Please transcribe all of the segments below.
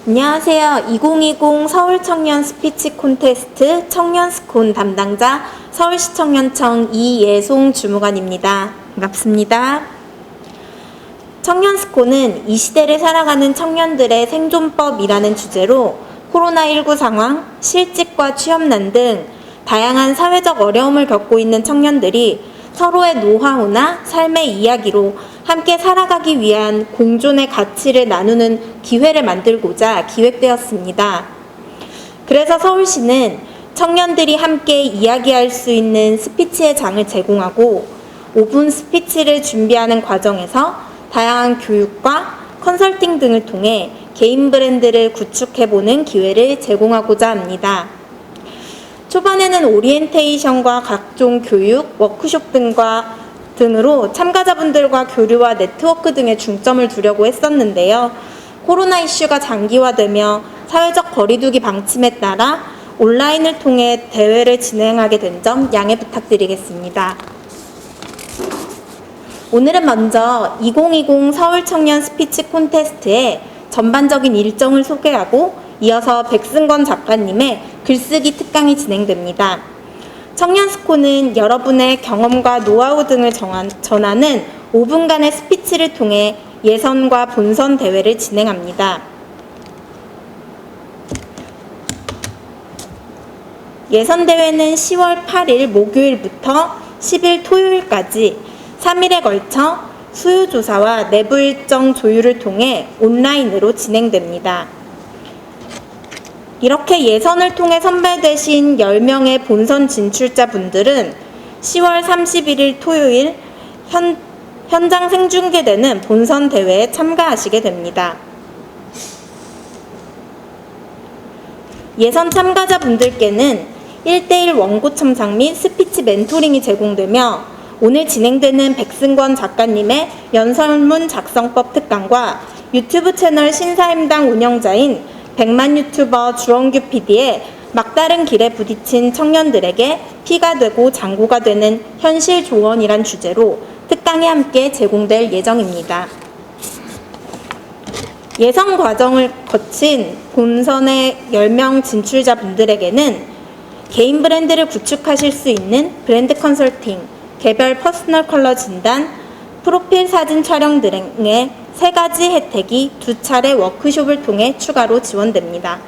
안녕하세요. 2020 서울 청년 스피치 콘테스트 청년 스콘 담당자 서울시 청년청 이예송 주무관입니다. 반갑습니다. 청년 스콘은 이 시대를 살아가는 청년들의 생존법이라는 주제로 코로나19 상황, 실직과 취업난 등 다양한 사회적 어려움을 겪고 있는 청년들이 서로의 노하우나 삶의 이야기로 함께 살아가기 위한 공존의 가치를 나누는 기회를 만들고자 기획되었습니다. 그래서 서울시는 청년들이 함께 이야기할 수 있는 스피치의 장을 제공하고 5분 스피치를 준비하는 과정에서 다양한 교육과 컨설팅 등을 통해 개인 브랜드를 구축해보는 기회를 제공하고자 합니다. 초반에는 오리엔테이션과 각종 교육, 워크숍 등으로 참가자분들과 교류와 네트워크 등에 중점을 두려고 했었는데요. 코로나 이슈가 장기화되며 사회적 거리두기 방침에 따라 온라인을 통해 대회를 진행하게 된 점 양해 부탁드리겠습니다. 오늘은 먼저 2020 서울 청년 스피치 콘테스트의 전반적인 일정을 소개하고 이어서 백승건 작가님의 글쓰기 특강이 진행됩니다. 청년 스콘은 여러분의 경험과 노하우 등을 전하는 5분간의 스피치를 통해 예선과 본선 대회를 진행합니다. 예선 대회는 10월 8일 목요일부터 10일 토요일까지 3일에 걸쳐 수요조사와 내부 일정 조율을 통해 온라인으로 진행됩니다. 이렇게 예선을 통해 선발되신 10명의 본선 진출자분들은 10월 31일 토요일 현장 생중계되는 본선 대회에 참가하시게 됩니다. 예선 참가자분들께는 1대1 원고 첨삭 및 스피치 멘토링이 제공되며 오늘 진행되는 백승권 작가님의 연설문 작성법 특강과 유튜브 채널 신사임당 운영자인 백만 유튜버 주원규 PD의 막다른 길에 부딪힌 청년들에게 피가 되고 장구가 되는 현실 조언이란 주제로 특강이 함께 제공될 예정입니다. 예선 과정을 거친 본선의 10명 진출자분들에게는 개인 브랜드를 구축하실 수 있는 브랜드 컨설팅, 개별 퍼스널 컬러 진단, 프로필 사진 촬영 등의 3가지 혜택이 2차례 워크숍을 통해 추가로 지원됩니다.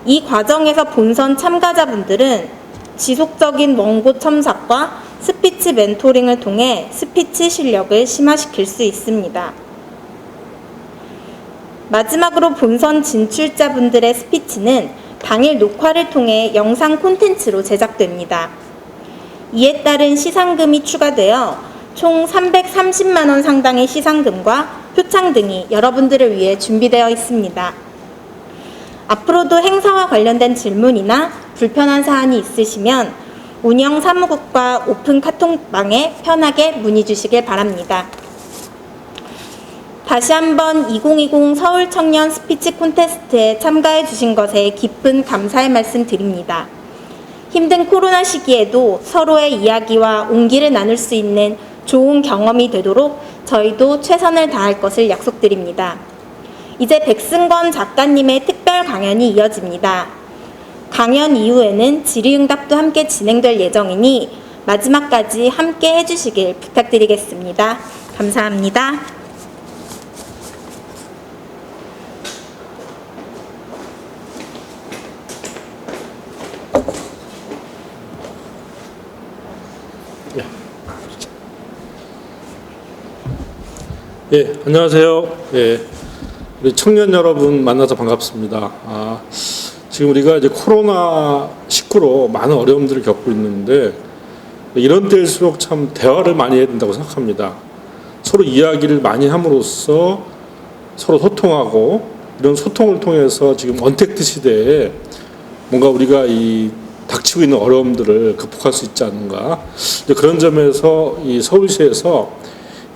이 과정에서 본선 참가자분들은 지속적인 원고 첨삭과 스피치 멘토링을 통해 스피치 실력을 심화시킬 수 있습니다. 마지막으로 본선 진출자분들의 스피치는 당일 녹화를 통해 영상 콘텐츠로 제작됩니다. 이에 따른 시상금이 추가되어 총 330만 원 상당의 시상금과 표창 등이 여러분들을 위해 준비되어 있습니다. 앞으로도 행사와 관련된 질문이나 불편한 사안이 있으시면 운영 사무국과 오픈 카톡방에 편하게 문의 주시길 바랍니다. 다시 한번 2020 서울 청년 스피치 콘테스트에 참가해 주신 것에 깊은 감사의 말씀 드립니다. 힘든 코로나 시기에도 서로의 이야기와 온기를 나눌 수 있는 좋은 경험이 되도록 저희도 최선을 다할 것을 약속드립니다. 이제 백승건 작가님의 특별 강연이 이어집니다. 강연 이후에는 질의응답도 함께 진행될 예정이니 마지막까지 함께 해주시길 부탁드리겠습니다. 감사합니다. 예, 안녕하세요. 예, 우리 청년 여러분 만나서 반갑습니다. 지금 우리가 이제 코로나19로 많은 어려움들을 겪고 있는데 이런 때일수록 참 대화를 많이 해야 된다고 생각합니다. 서로 이야기를 많이 함으로써 서로 소통하고 이런 소통을 통해서 지금 언택트 시대에 뭔가 우리가 이 닥치고 있는 어려움들을 극복할 수 있지 않는가. 그런 점에서 이 서울시에서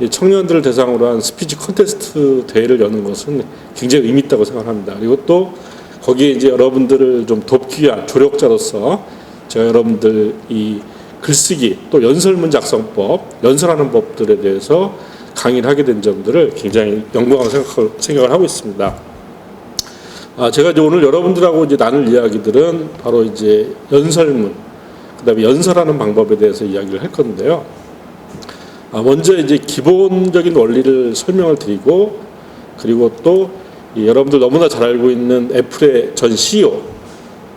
청년들을 대상으로 한 스피치 콘테스트 대회를 여는 것은 굉장히 의미 있다고 생각합니다. 그리고 또 거기에 이제 여러분들을 좀 돕기 위한 조력자로서 제가 여러분들 이 글쓰기 또 연설문 작성법, 연설하는 법들에 대해서 강의를 하게 된 점들을 굉장히 영광으로 생각을 하고 있습니다. 제가 이제 오늘 여러분들하고 이제 나눌 이야기들은 바로 이제 연설문, 그다음에 연설하는 방법에 대해서 이야기를 할 건데요. 먼저 이제 기본적인 원리를 설명을 드리고, 그리고 또 여러분들 너무나 잘 알고 있는 애플의 전 CEO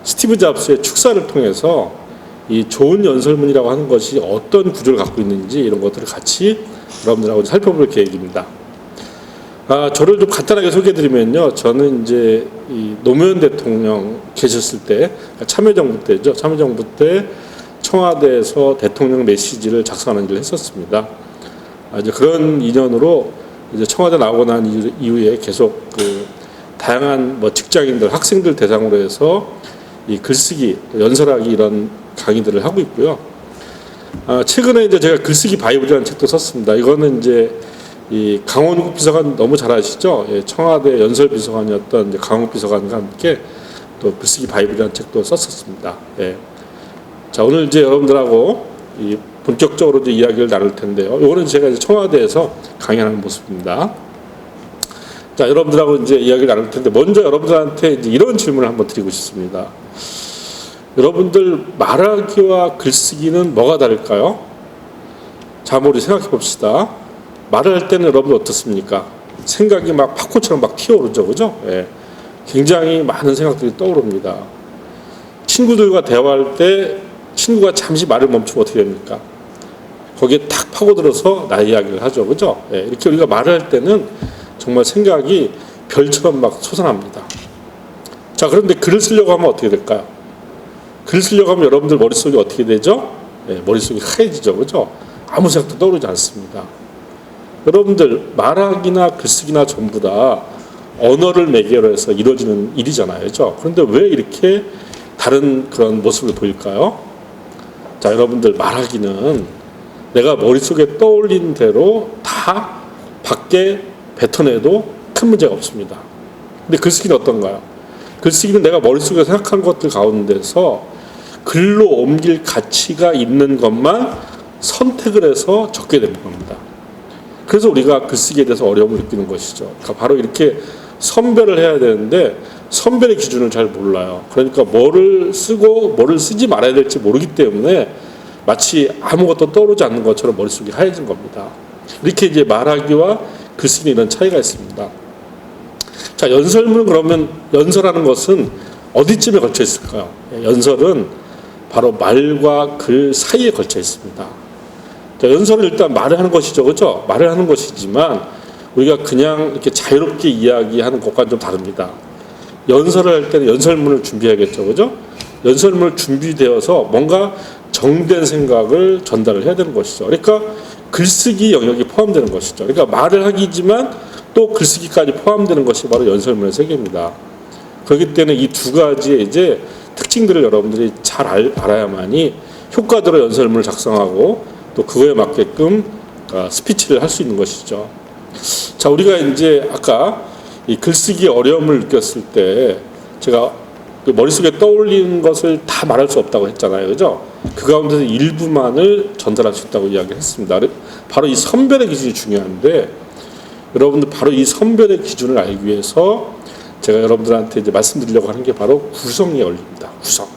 스티브 잡스의 축사를 통해서 이 좋은 연설문이라고 하는 것이 어떤 구조를 갖고 있는지 이런 것들을 같이 여러분들하고 살펴볼 계획입니다. 저를 좀 간단하게 소개해드리면요, 저는 이제 이 노무현 대통령 계셨을 때, 그러니까 참여정부 때죠. 참여정부 때 청와대에서 대통령 메시지를 작성하는 일을 했었습니다. 이제 그런 인연으로 이제 청와대 나오고 난 이후에 계속 그 다양한 뭐 직장인들, 학생들 대상으로 해서 이 글쓰기, 연설하기 이런 강의들을 하고 있고요. 최근에 이제 제가 글쓰기 바이블이라는 책도 썼습니다. 이거는 이제 이 강원국 비서관 너무 잘 아시죠? 청와대 연설 비서관이었던 이제 강원국 비서관과 함께 또 글쓰기 바이블이라는 책도 썼었습니다. 자, 오늘 이제 여러분들하고 이 본격적으로 이제 이야기를 나눌 텐데요. 이거는 제가 이제 청와대에서 강연하는 모습입니다. 자, 여러분들하고 이제 이야기를 나눌 텐데, 먼저 여러분들한테 이제 이런 질문을 한번 드리고 싶습니다. 여러분들 말하기와 글쓰기는 뭐가 다를까요? 자, 우리 생각해 봅시다. 말을 할 때는 여러분 어떻습니까? 생각이 막 팝콘처럼 막 튀어오르죠, 그죠? 굉장히 많은 생각들이 떠오릅니다. 친구들과 대화할 때 친구가 잠시 말을 멈추면 어떻게 됩니까? 거기에 탁 파고들어서 나의 이야기를 하죠, 그죠? 이렇게 우리가 말을 할 때는 정말 생각이 별처럼 막 솟아납니다. 자, 그런데 글을 쓰려고 하면 어떻게 될까요? 글을 쓰려고 하면 여러분들 머릿속이 어떻게 되죠? 머릿속이 하얘지죠, 그죠? 아무 생각도 떠오르지 않습니다. 여러분들 말하기나 글쓰기나 전부 다 언어를 매개로 해서 이루어지는 일이잖아요, 그죠? 그런데 왜 이렇게 다른 그런 모습을 보일까요? 자, 여러분들 말하기는 내가 머릿속에 떠올린 대로 다 밖에 뱉어내도 큰 문제가 없습니다. 근데 글쓰기는 어떤가요? 글쓰기는 내가 머릿속에 생각하는 것들 가운데서 글로 옮길 가치가 있는 것만 선택을 해서 적게 되는 겁니다. 그래서 우리가 글쓰기에 대해서 어려움을 느끼는 것이죠. 그러니까 바로 이렇게 선별을 해야 되는데 선별의 기준을 잘 몰라요. 그러니까 뭐를 쓰고 뭐를 쓰지 말아야 될지 모르기 때문에 마치 아무것도 떠오르지 않는 것처럼 머릿속이 하얘진 겁니다. 이렇게 이제 말하기와 글쓰기는 이런 차이가 있습니다. 자, 연설문은 그러면 연설하는 것은 어디쯤에 걸쳐 있을까요? 연설은 바로 말과 글 사이에 걸쳐 있습니다. 자, 연설은 일단 말을 하는 것이죠, 그렇죠? 말을 하는 것이지만 우리가 그냥 이렇게 자유롭게 이야기하는 것과는 좀 다릅니다. 연설을 할 때는 연설문을 준비해야겠죠, 그죠? 연설문을 준비되어서 뭔가 정된 생각을 전달을 해야 되는 것이죠. 그러니까 글쓰기 영역이 포함되는 것이죠. 그러니까 말을 하기지만 또 글쓰기까지 포함되는 것이 바로 연설문의 세계입니다. 그렇기 때문에 이 두 가지의 이제 특징들을 여러분들이 잘 알아야만이 효과대로 연설문을 작성하고 또 그거에 맞게끔 스피치를 할 수 있는 것이죠. 자, 우리가 이제 아까 이 글쓰기 어려움을 느꼈을 때 제가 그 머릿속에 떠올리는 것을 다 말할 수 없다고 했잖아요, 그죠? 그 가운데서 일부만을 전달할 수 있다고 이야기를 했습니다. 바로 이 선별의 기준이 중요한데, 여러분들 바로 이 선별의 기준을 알기 위해서 제가 여러분들한테 이제 말씀드리려고 하는 게 바로 구성의 원리입니다. 구성.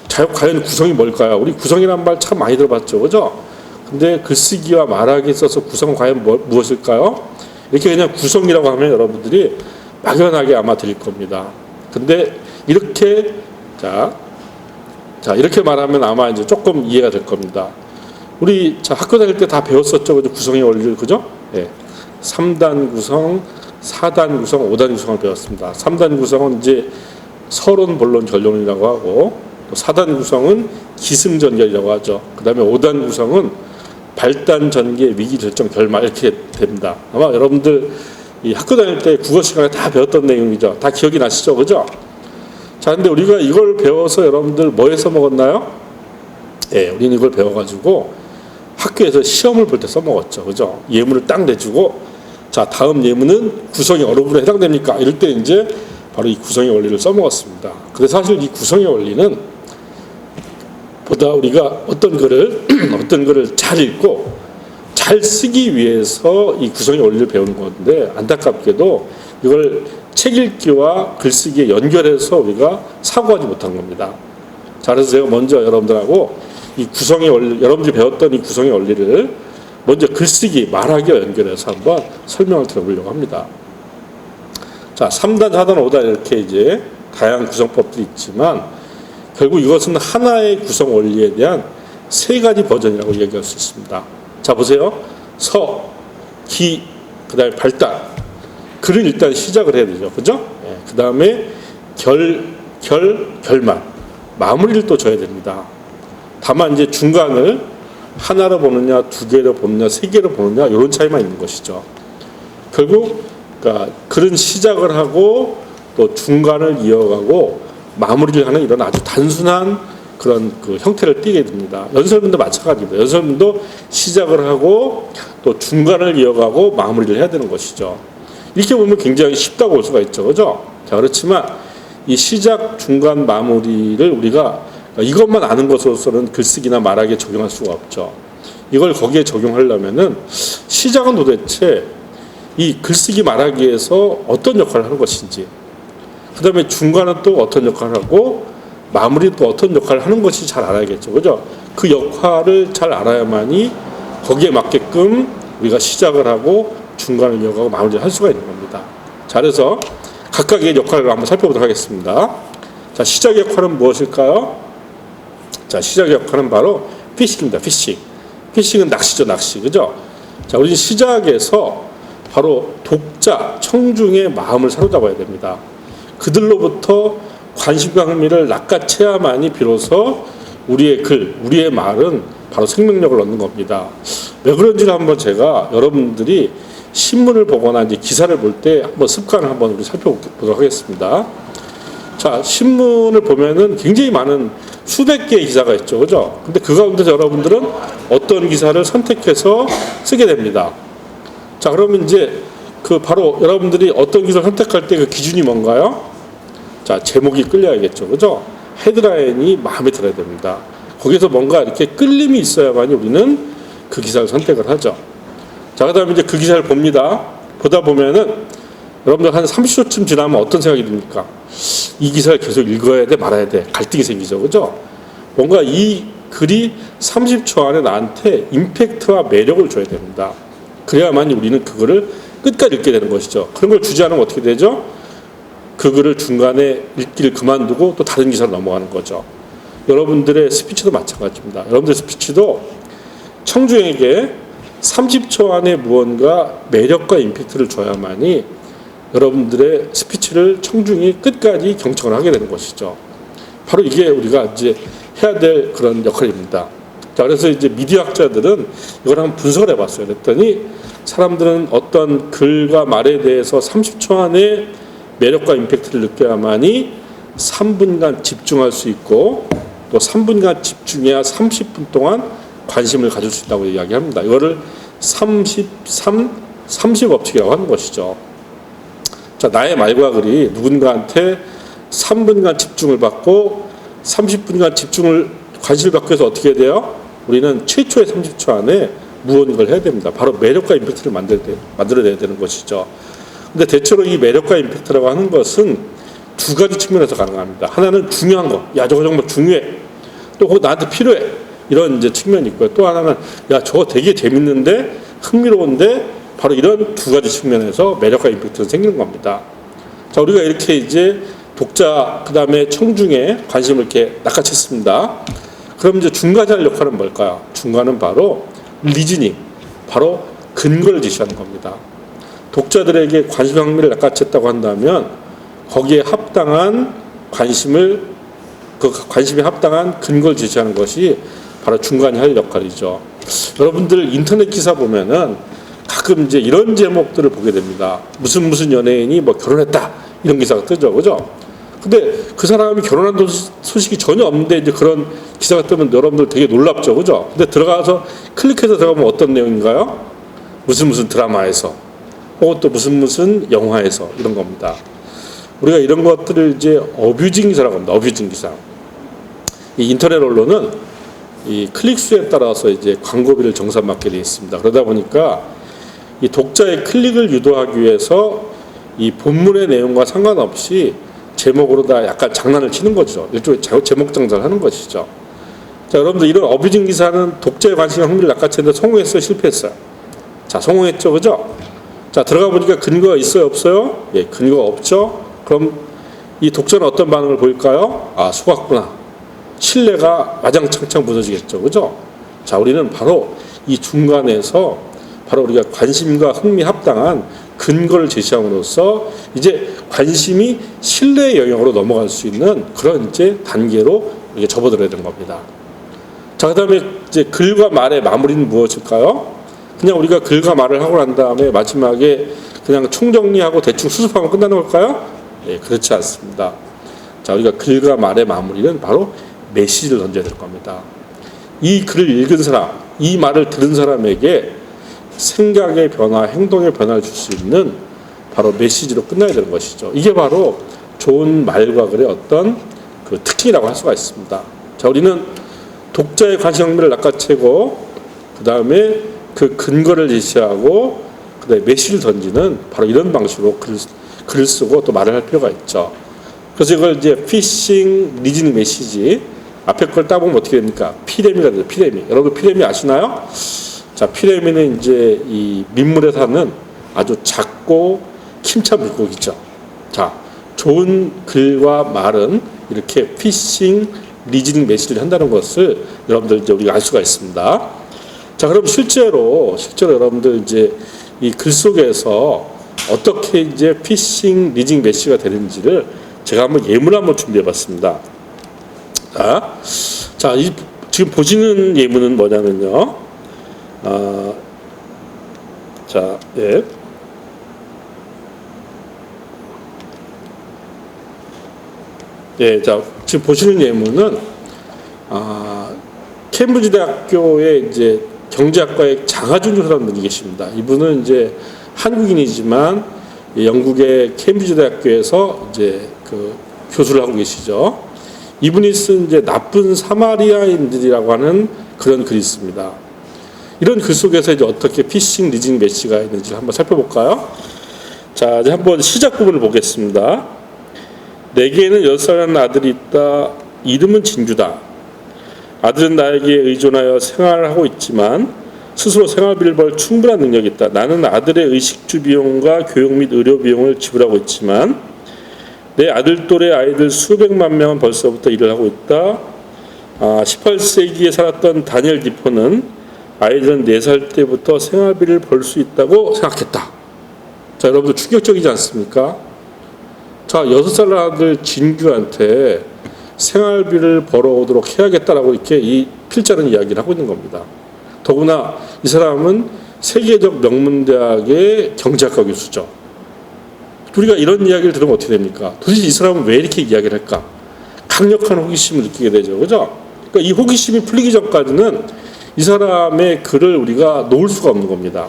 자, 과연 구성이 뭘까요? 우리 구성이라는 말 참 많이 들어봤죠, 그죠? 근데 글쓰기와 말하기에 있어서 구성은 과연 무엇일까요? 이렇게 그냥 구성이라고 하면 여러분들이 막연하게 아마 들릴 겁니다. 근데 이렇게 자 이렇게 말하면 아마 이제 조금 이해가 될 겁니다. 우리 학교 다닐 때 다 배웠었죠, 그죠? 구성의 원리를, 그죠? 3단 구성, 4단 구성, 5단 구성을 배웠습니다. 3단 구성은 이제 서론, 본론, 결론이라고 하고, 또 4단 구성은 기승전결이라고 하죠. 그 다음에 5단 구성은 발단, 전개, 위기, 결정, 결말 이렇게 됩니다. 아마 여러분들 이 학교 다닐 때 국어 시간에 다 배웠던 내용이죠. 다 기억이 나시죠, 그죠? 자, 근데 우리가 이걸 배워서 여러분들 뭐에 써먹었나요? 우리는 이걸 배워가지고 학교에서 시험을 볼 때 써먹었죠, 그죠? 예문을 딱 내주고, 자, 다음 예문은 구성의 어느 부분에 해당됩니까? 이럴 때 이제 바로 이 구성의 원리를 써먹었습니다. 근데 사실 이 구성의 원리는 보다 우리가 어떤 글을 잘 읽고 잘 쓰기 위해서 이 구성의 원리를 배우는 건데 안타깝게도 이걸 책 읽기와 글쓰기에 연결해서 우리가 사고하지 못한 겁니다. 자, 그래서 제가 먼저 여러분들하고 이 구성의 원리, 여러분들이 배웠던 이 구성의 원리를 먼저 글쓰기, 말하기와 연결해서 한번 설명을 드려보려고 합니다. 자, 3단, 4단, 5단 이렇게 이제 다양한 구성법들이 있지만 결국 이것은 하나의 구성 원리에 대한 세 가지 버전이라고 얘기할 수 있습니다. 자, 보세요. 서, 기, 그 다음에 발단. 글은 일단 시작을 해야 되죠. 그죠? 예, 그 다음에 결말. 마무리를 또 줘야 됩니다. 다만 이제 중간을 하나로 보느냐, 두 개로 보느냐, 세 개로 보느냐, 이런 차이만 있는 것이죠. 결국, 그러니까 글은 시작을 하고 또 중간을 이어가고 마무리를 하는 이런 아주 단순한 그런 그 형태를 띠게 됩니다. 연설문도 마찬가지입니다. 연설문도 시작을 하고 또 중간을 이어가고 마무리를 해야 되는 것이죠. 이렇게 보면 굉장히 쉽다고 볼 수가 있죠. 그죠? 자, 그렇지만 이 시작, 중간, 마무리를 우리가 이것만 아는 것으로서는 글쓰기나 말하기에 적용할 수가 없죠. 이걸 거기에 적용하려면은 시작은 도대체 이 글쓰기 말하기에서 어떤 역할을 하는 것인지, 그 다음에 중간은 또 어떤 역할을 하고 마무리도 또 어떤 역할을 하는 것이 잘 알아야겠죠. 그죠? 그 역할을 잘 알아야만이 거기에 맞게끔 우리가 시작을 하고 중간을 이어가고 마무리를 할 수가 있는 겁니다. 자, 그래서 각각의 역할을 한번 살펴보도록 하겠습니다. 자, 시작의 역할은 무엇일까요? 자, 시작의 역할은 바로 피싱입니다. 피싱. 피싱은 낚시죠, 낚시. 그죠? 자, 우리 시작에서 바로 독자, 청중의 마음을 사로잡아야 됩니다. 그들로부터 관심과 흥미를 낚아채야만이 비로소 우리의 글, 우리의 말은 바로 생명력을 얻는 겁니다. 왜 그런지를 한번 제가 여러분들이 신문을 보거나 이제 기사를 볼 때 한번 습관을 한번 우리 살펴보도록 하겠습니다. 자, 신문을 보면은 굉장히 많은 수백 개의 기사가 있죠. 그죠? 근데 그 가운데서 여러분들은 어떤 기사를 선택해서 쓰게 됩니다. 자, 그러면 이제 그 바로 여러분들이 어떤 기사를 선택할 때 그 기준이 뭔가요? 자, 제목이 끌려야겠죠. 그죠? 헤드라인이 마음에 들어야 됩니다. 거기서 뭔가 이렇게 끌림이 있어야만이 우리는 그 기사를 선택을 하죠. 자, 그 다음에 이제 그 기사를 봅니다. 보다 보면은 여러분들 한 30초쯤 지나면 어떤 생각이 듭니까? 이 기사를 계속 읽어야 돼, 말아야 돼. 갈등이 생기죠. 그죠? 뭔가 이 글이 30초 안에 나한테 임팩트와 매력을 줘야 됩니다. 그래야만 우리는 그거를 끝까지 읽게 되는 것이죠. 그런 걸 주지 않으면 어떻게 되죠? 그 글을 중간에 읽기를 그만두고 또 다른 기사로 넘어가는 거죠. 여러분들의 스피치도 마찬가지입니다. 여러분들의 스피치도 청중에게 30초 안에 무언가 매력과 임팩트를 줘야만이 여러분들의 스피치를 청중이 끝까지 경청을 하게 되는 것이죠. 바로 이게 우리가 이제 해야 될 그런 역할입니다. 자, 그래서 이제 미디어학자들은 이걸 한번 분석을 해봤어요. 그랬더니 사람들은 어떤 글과 말에 대해서 30초 안에 매력과 임팩트를 느껴야만이 3분간 집중할 수 있고 또 3분간 집중해야 30분 동안 관심을 가질 수 있다고 이야기합니다. 이거를 30법칙이라고 하는 것이죠. 자, 나의 말과 글이 누군가한테 3분간 집중을 받고 30분간 관심을 받기 위해서 어떻게 해야 돼요? 우리는 최초의 30초 안에 무언가를 해야 됩니다. 바로 매력과 임팩트를 만들어내야 되는 것이죠. 근데 대체로 이 매력과 임팩트라고 하는 것은 두 가지 측면에서 가능합니다. 하나는 중요한 거. 야, 저거 정말 중요해. 또 그거 나한테 필요해. 이런 이제 측면이 있고요. 또 하나는 야, 저거 되게 재밌는데 흥미로운데 바로 이런 두 가지 측면에서 매력과 임팩트가 생기는 겁니다. 자, 우리가 이렇게 이제 독자, 그 다음에 청중의 관심을 이렇게 낚아챘습니다. 그럼 이제 중간에 할 역할은 뭘까요? 중간은 바로 리즈닝, 바로 근거를 제시하는 겁니다. 독자들에게 관심과 흥미를 낚아챘다고 한다면 거기에 합당한 관심에 합당한 근거를 제시하는 것이 바로 중간이 할 역할이죠. 여러분들 인터넷 기사 보면은 가끔 이제 이런 제목들을 보게 됩니다. 무슨 연예인이 뭐 결혼했다 이런 기사가 뜨죠, 그죠? 근데 그 사람이 결혼한 소식이 전혀 없는데 이제 그런 기사가 뜨면 여러분들 되게 놀랍죠, 그죠? 근데 들어가서 클릭해서 들어가면 어떤 내용인가요? 무슨 드라마에서 혹은 또 무슨 영화에서 이런 겁니다. 우리가 이런 것들을 이제 어뷰징 기사라고 합니다. 어뷰징 기사. 이 인터넷 언론은 이 클릭 수에 따라서 이제 광고비를 정산받게 되어 있습니다. 그러다 보니까 이 독자의 클릭을 유도하기 위해서 이 본문의 내용과 상관없이 제목으로 다 약간 장난을 치는 거죠. 일종의 제목 장사를 하는 것이죠. 자, 여러분들 이런 어뷰징 기사는 독자의 관심과 흥미를 낚아채는데 성공했어요, 실패했어요? 자, 성공했죠, 그죠? 자, 들어가 보니까 근거가 있어요, 없어요? 예, 근거가 없죠. 그럼 이 독자는 어떤 반응을 보일까요? 아, 속았구나. 신뢰가 와장창창 무너지겠죠, 그죠? 자, 우리는 바로 이 중간에서 바로 우리가 관심과 흥미 합당한 근거를 제시함으로써 이제 관심이 신뢰의 영역으로 넘어갈 수 있는 그런 이제 단계로 이게 접어들어야 되는 겁니다. 자, 그다음에 이제 글과 말의 마무리는 무엇일까요? 그냥 우리가 글과 말을 하고 난 다음에 마지막에 그냥 총정리하고 대충 수습하면 끝나는 걸까요? 예, 그렇지 않습니다. 자, 우리가 글과 말의 마무리는 바로 메시지를 던져야 될 겁니다. 이 글을 읽은 사람, 이 말을 들은 사람에게 생각의 변화, 행동의 변화를 줄 수 있는 바로 메시지로 끝나야 되는 것이죠. 이게 바로 좋은 말과 글의 어떤 그 특징이라고 할 수가 있습니다. 자, 우리는 독자의 관심 흥미를 낚아채고 그 다음에 그 근거를 제시하고 그 다음에 메시지를 던지는 바로 이런 방식으로 글을 쓰고 또 말을 할 필요가 있죠. 그래서 이걸 이제 피싱 리즈닝 메시지 앞에 걸 따보면 어떻게 됩니까? 피레미가 되죠. 피레미. 여러분 피레미 아시나요? 자, 피레미는 이제 이 민물에 사는 아주 작고 힘찬 물고기죠. 자, 좋은 글과 말은 이렇게 피싱 리즈닝 메시지를 한다는 것을 여러분들 이제 우리가 알 수가 있습니다. 자, 그럼 실제로 여러분들 이제 이 글 속에서 어떻게 이제 피싱 리즈닝 메시지가 되는지를 제가 한번 예문을 한번 준비해봤습니다. 자, 지금 보시는 예문은 뭐냐면요. 자, 예. 예, 자, 지금 보시는 예문은, 케임브리지 대학교의 이제 경제학과의 장하준 교수라는 분이 계십니다. 이분은 이제 한국인이지만 영국의 케임브리지 대학교에서 이제 그 교수를 하고 계시죠. 이분이 쓴 이제 나쁜 사마리아인들이라고 하는 그런 글이 있습니다. 이런 글 속에서 이제 어떻게 피싱 리즈닝 메시지가 있는지 한번 살펴볼까요? 자, 이제 한번 시작 부분을 보겠습니다. 내게는 6살이라는 아들이 있다. 이름은 진규다. 아들은 나에게 의존하여 생활을 하고 있지만 스스로 생활비를 벌 충분한 능력이 있다. 나는 아들의 의식주 비용과 교육 및 의료 비용을 지불하고 있지만 내 아들 또래 아이들 수백만 명은 벌써부터 일을 하고 있다. 18세기에 살았던 다니엘 디포는 아이들은 4살 때부터 생활비를 벌 수 있다고 생각했다. 자, 여러분들 충격적이지 않습니까? 자, 6살 아들 진규한테 생활비를 벌어오도록 해야겠다라고 이렇게 이 필자는 이야기를 하고 있는 겁니다. 더구나 이 사람은 세계적 명문대학의 경제학과 교수죠. 우리가 이런 이야기를 들으면 어떻게 됩니까? 도대체 이 사람은 왜 이렇게 이야기를 할까? 강력한 호기심을 느끼게 되죠. 그죠? 그러니까 이 호기심이 풀리기 전까지는 이 사람의 글을 우리가 놓을 수가 없는 겁니다.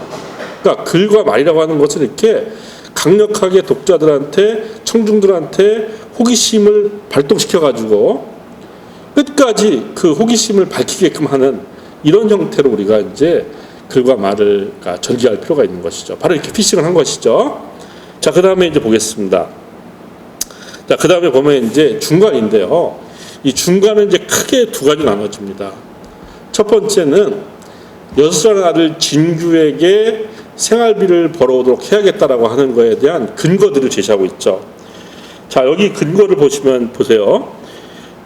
그러니까 글과 말이라고 하는 것은 이렇게 강력하게 독자들한테, 청중들한테 호기심을 발동시켜가지고 끝까지 그 호기심을 밝히게끔 하는 이런 형태로 우리가 이제 글과 말을 전개할 필요가 있는 것이죠. 바로 이렇게 피싱을 한 것이죠. 자, 그 다음에 이제 보겠습니다. 자, 그 다음에 보면 이제 중간인데요. 이 중간은 이제 크게 두 가지 나눠집니다. 첫 번째는 6살 아들 진규에게 생활비를 벌어오도록 해야겠다라고 하는 거에 대한 근거들을 제시하고 있죠. 자, 여기 근거를 보세요.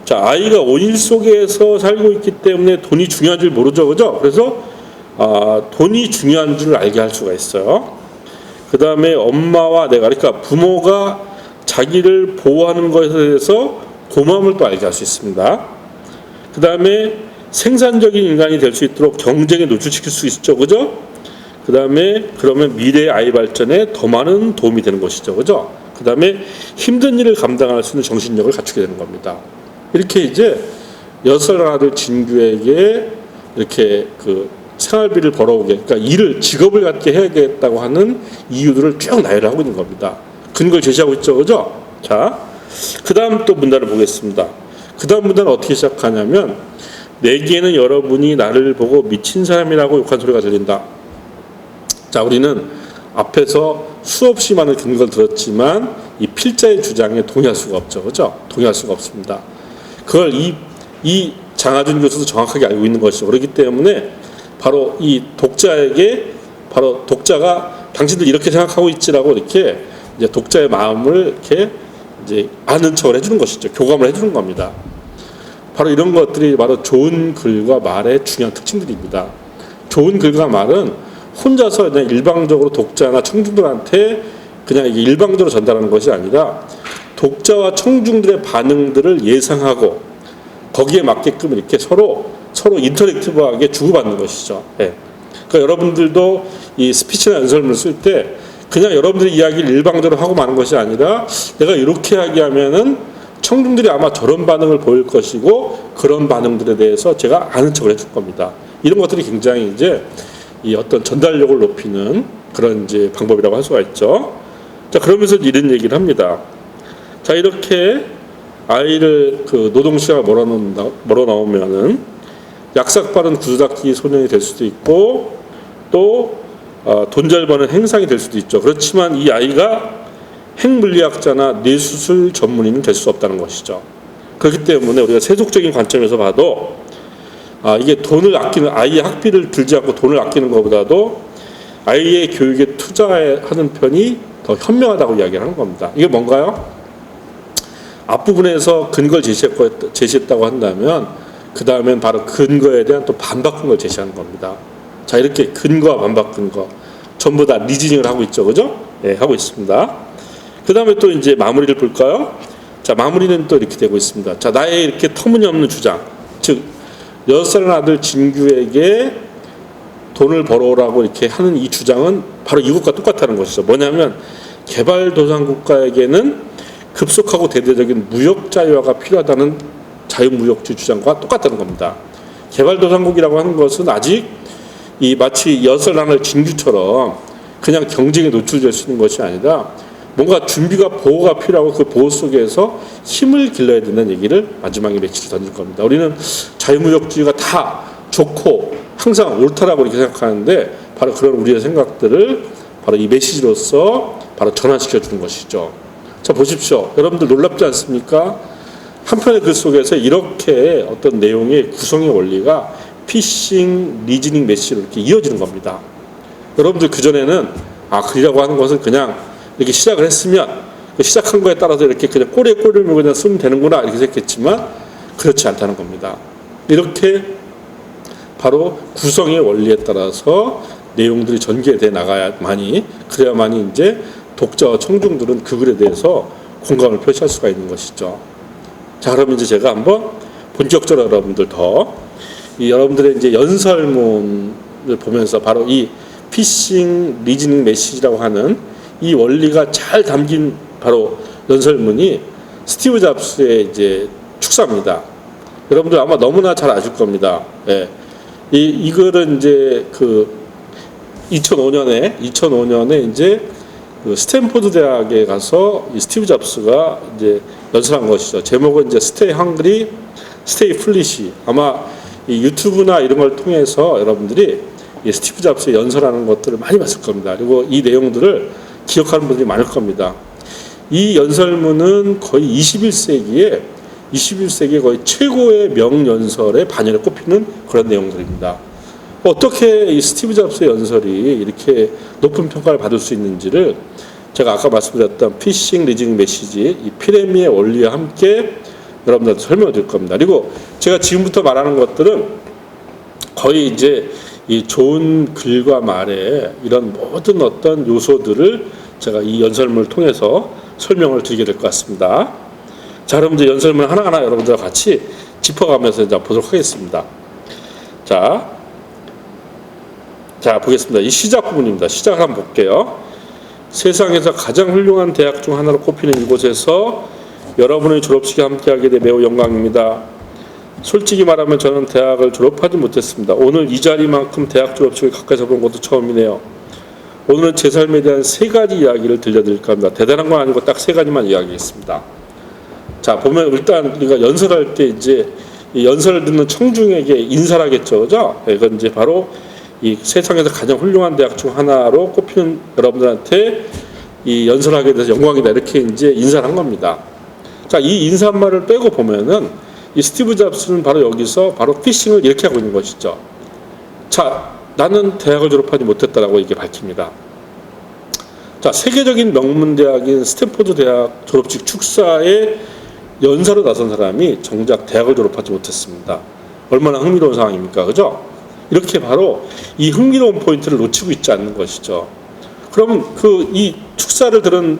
자, 아이가 온실 속에서 살고 있기 때문에 돈이 중요한 줄 모르죠, 그죠? 그래서 돈이 중요한 줄 알게 할 수가 있어요. 그 다음에 엄마와 내가, 그러니까 부모가 자기를 보호하는 것에 대해서 고마움을 또 알게 할 수 있습니다. 그 다음에 생산적인 인간이 될 수 있도록 경쟁에 노출시킬 수 있죠, 그죠? 그 다음에 그러면 미래의 아이 발전에 더 많은 도움이 되는 것이죠, 그죠? 그 다음에 힘든 일을 감당할 수 있는 정신력을 갖추게 되는 겁니다. 이렇게 이제 6살 아들 진규에게 이렇게 그 생활비를 벌어오게, 그러니까 직업을 갖게 해야겠다고 하는 이유들을 쭉 나열을 하고 있는 겁니다. 근거를 제시하고 있죠, 그죠? 자, 그 다음 또 문단을 보겠습니다. 그 다음 문단은 어떻게 시작하냐면 내게는 여러분이 나를 보고 미친 사람이라고 욕한 소리가 들린다. 자, 우리는 앞에서 수없이 많은 근거를 들었지만 이 필자의 주장에 동의할 수가 없죠. 그죠? 동의할 수가 없습니다. 그걸 이 장하준 교수도 정확하게 알고 있는 것이죠. 그렇기 때문에 바로 이 독자에게 바로 독자가 당신들 이렇게 생각하고 있지라고 이렇게 이제 독자의 마음을 이렇게 이제 아는 척을 해주는 것이죠. 교감을 해주는 겁니다. 바로 이런 것들이 바로 좋은 글과 말의 중요한 특징들입니다. 좋은 글과 말은 혼자서 그냥 일방적으로 독자나 청중들한테 그냥 이게 일방적으로 전달하는 것이 아니라 독자와 청중들의 반응들을 예상하고 거기에 맞게끔 이렇게 서로 인터랙티브하게 주고받는 것이죠. 예. 그러니까 여러분들도 이 스피치나 연설문을 쓸 때 그냥 여러분들의 이야기를 일방적으로 하고 마는 것이 아니라 내가 이렇게 이야기하면은 청중들이 아마 저런 반응을 보일 것이고 그런 반응들에 대해서 제가 아는 척을 해줄 겁니다. 이런 것들이 굉장히 이제 이 어떤 전달력을 높이는 그런 이제 방법이라고 할 수가 있죠. 자, 그러면서 이런 얘기를 합니다. 자, 이렇게 아이를 그 노동시장에 몰아넣으면은 약삭 빠른 구두닦이 소년이 될 수도 있고 또 돈 잘 버는 행상이 될 수도 있죠. 그렇지만 이 아이가 핵물리학자나 뇌수술 전문의는 될 수 없다는 것이죠. 그렇기 때문에 우리가 세속적인 관점에서 봐도 이게 돈을 아끼는 아이의 학비를 들지 않고 돈을 아끼는 것보다도 아이의 교육에 투자하는 편이 더 현명하다고 이야기를 하는 겁니다. 이게 뭔가요? 앞부분에서 근거를 제시했다고 한다면 그 다음엔 바로 근거에 대한 또 반박 근거를 제시하는 겁니다. 자, 이렇게 근거와 반박 근거 전부 다 리즈닝을 하고 있죠. 그죠? 네, 하고 있습니다. 그 다음에 또 이제 마무리를 볼까요? 자, 마무리는 또 이렇게 되고 있습니다. 자, 나의 이렇게 터무니없는 주장, 즉 6살 아들 진규에게 돈을 벌어오라고 이렇게 하는 이 주장은 바로 이것과 똑같다는 것이죠. 뭐냐면 개발도상 국가에게는 급속하고 대대적인 무역 자유화가 필요하다는 자유무역주의 주장과 똑같다는 겁니다. 개발도상국이라고 하는 것은 아직 이 마치 6살 아들 진규처럼 그냥 경쟁에 노출될 수 있는 것이 아니라 뭔가 준비가 보호가 필요하고 그 보호 속에서 힘을 길러야 된다는 얘기를 마지막에 메시지를 던질 겁니다. 우리는 자유무역주의가 다 좋고 항상 옳다라고 이렇게 생각하는데 바로 그런 우리의 생각들을 바로 이 메시지로서 바로 전환시켜 주는 것이죠. 자, 보십시오. 여러분들 놀랍지 않습니까? 한 편의 글 속에서 이렇게 어떤 내용의 구성의 원리가 피싱, 리즈닝 메시지로 이렇게 이어지는 겁니다. 여러분들 그전에는 글이라고 하는 것은 그냥 이렇게 시작을 했으면 그 시작한 거에 따라서 이렇게 그냥 꼬리에 꼬리를 물고 그냥 쓰면 되는구나 이렇게 생각했지만 그렇지 않다는 겁니다. 이렇게 바로 구성의 원리에 따라서 내용들이 전개돼 나가야만이 그래야만이 이제 독자와 청중들은 그 글에 대해서 공감을 표시할 수가 있는 것이죠. 자, 그럼 이제 제가 한번 본격적으로 여러분들 여러분들의 이제 연설문을 보면서 바로 이 피싱 리즈닝 메시지라고 하는 이 원리가 잘 담긴 바로 연설문이 스티브 잡스의 이제 축사입니다. 여러분들 아마 너무나 잘 아실 겁니다. 예. 이 글은 이제 그 2005년에 이제 그 스탠포드 대학에 가서 이 스티브 잡스가 이제 연설한 것이죠. 제목은 이제 스테이 헝그리, 스테이 플리시. 아마 이 유튜브나 이런 걸 통해서 여러분들이 이 스티브 잡스의 연설하는 것들을 많이 봤을 겁니다. 그리고 이 내용들을 기억하는 분들이 많을 겁니다. 이 연설문은 거의 21세기에 거의 최고의 명연설의 반열에 꼽히는 그런 내용들입니다. 어떻게 이 스티브 잡스의 연설이 이렇게 높은 평가를 받을 수 있는지를 제가 아까 말씀드렸던 피싱 리즈닝 메시지 이 피라미의 원리와 함께 여러분들한테 설명을 드릴 겁니다. 그리고 제가 지금부터 말하는 것들은 거의 이제 이 좋은 글과 말의 이런 모든 어떤 요소들을 제가 이 연설문을 통해서 설명을 드리게 될 것 같습니다. 자, 그럼 이제 연설문 하나하나 여러분들과 같이 짚어가면서 이제 보도록 하겠습니다. 자, 보겠습니다. 이 시작 부분입니다. 시작을 한번 볼게요. 세상에서 가장 훌륭한 대학 중 하나로 꼽히는 이곳에서 여러분의 졸업식에 함께하게 돼 매우 영광입니다. 솔직히 말하면 저는 대학을 졸업하지 못했습니다. 오늘 이 자리만큼 대학 졸업식을 가까이서 본 것도 처음이네요. 오늘은 제 삶에 대한 3가지 이야기를 들려드릴까 합니다. 대단한 건 아니고 딱 3가지만 이야기하겠습니다. 자, 보면 일단 우리가 연설할 때 이제 이 연설을 듣는 청중에게 인사를 하겠죠, 그죠? 이건 이제 바로 이 세상에서 가장 훌륭한 대학 중 하나로 꼽히는 여러분들한테 이 연설하게 돼서 영광이다 이렇게 이제 인사를 한 겁니다. 자, 이 인사말을 빼고 보면은 이 스티브 잡스는 바로 여기서 바로 피싱을 이렇게 하고 있는 것이죠. 자, 나는 대학을 졸업하지 못했다라고 이게 밝힙니다. 자, 세계적인 명문 대학인 스탠포드 대학 졸업식 축사에 연사로 나선 사람이 정작 대학을 졸업하지 못했습니다. 얼마나 흥미로운 상황입니까? 그죠? 이렇게 바로 이 흥미로운 포인트를 놓치고 있지 않는 것이죠. 그러면 이 축사를 들은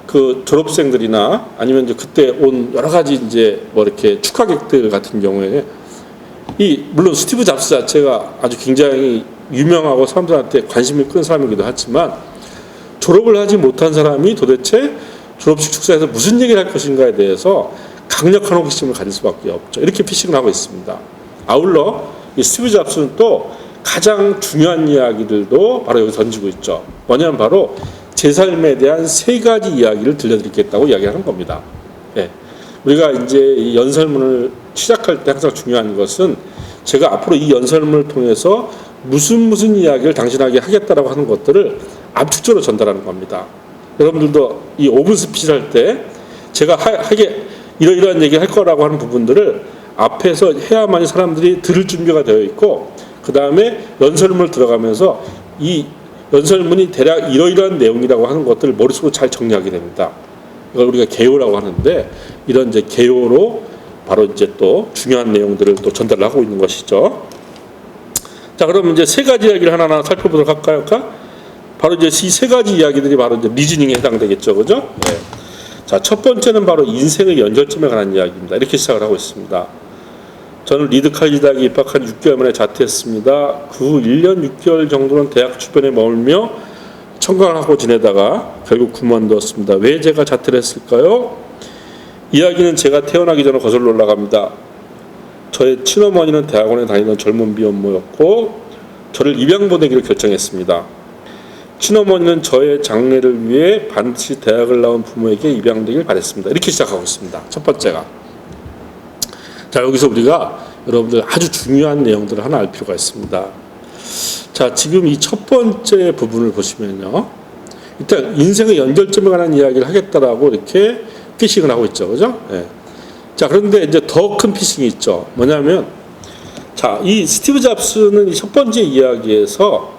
그 졸업생들이나 아니면 이제 그때 온 여러 가지 이제 뭐 이렇게 축하객들 같은 경우에 물론 스티브 잡스 자체가 아주 굉장히 유명하고 사람들한테 관심이 큰 사람이기도 하지만 졸업을 하지 못한 사람이 도대체 졸업식 축사에서 무슨 얘기를 할 것인가에 대해서 강력한 호기심을 가질 수밖에 없죠. 이렇게 피싱을 하고 있습니다. 아울러 이 스티브 잡스는 또 가장 중요한 이야기들도 바로 여기 던지고 있죠. 뭐냐면 바로 제 삶에 대한 3가지 이야기를 들려드리겠다고 이야기하는 겁니다. 예. 우리가 이제 이 연설문을 시작할 때 항상 중요한 것은 제가 앞으로 이 연설문을 통해서 무슨 이야기를 당신에게 하겠다라고 하는 것들을 압축적으로 전달하는 겁니다. 여러분들도 이 5분 스피치를 할 때 제가 이러이러한 얘기를 할 거라고 하는 부분들을 앞에서 해야만이 사람들이 들을 준비가 되어 있고 그 다음에 연설문을 들어가면서 이 연설문이 대략 이러이러한 내용이라고 하는 것들을 머릿속으로 잘 정리하게 됩니다. 이걸 우리가 개요라고 하는데 이런 이제 개요로 바로 이제 또 중요한 내용들을 또 전달하고 있는 것이죠. 자, 그럼 이제 3가지 이야기를 하나하나 살펴보도록 할까요? 바로 이제 이 3가지 이야기들이 바로 이제 리즈닝에 해당되겠죠, 그죠? 네. 자, 첫 번째는 바로 인생의 연절점에 관한 이야기입니다. 이렇게 시작을 하고 있습니다. 저는 리드 칼리지 대학에 입학한 6개월 만에 자퇴했습니다. 그 후 1년 6개월 정도는 대학 주변에 머물며 청강을 하고 지내다가 결국 그만두었습니다. 왜 제가 자퇴를 했을까요? 이야기는 제가 태어나기 전에 거슬러 올라갑니다. 저의 친어머니는 대학원에 다니던 젊은 미혼모였고 저를 입양 보내기로 결정했습니다. 친어머니는 저의 장래를 위해 반드시 대학을 나온 부모에게 입양되길 바랬습니다. 이렇게 시작하고 있습니다. 첫 번째가. 자, 여기서 우리가 여러분들 아주 중요한 내용들을 하나 알 필요가 있습니다. 자, 지금 이 첫 번째 부분을 보시면요. 일단 인생의 연결점에 관한 이야기를 하겠다라고 이렇게 피싱을 하고 있죠. 그죠? 네. 자, 그런데 이제 더 큰 피싱이 있죠. 뭐냐면, 자, 이 스티브 잡스는 이 첫 번째 이야기에서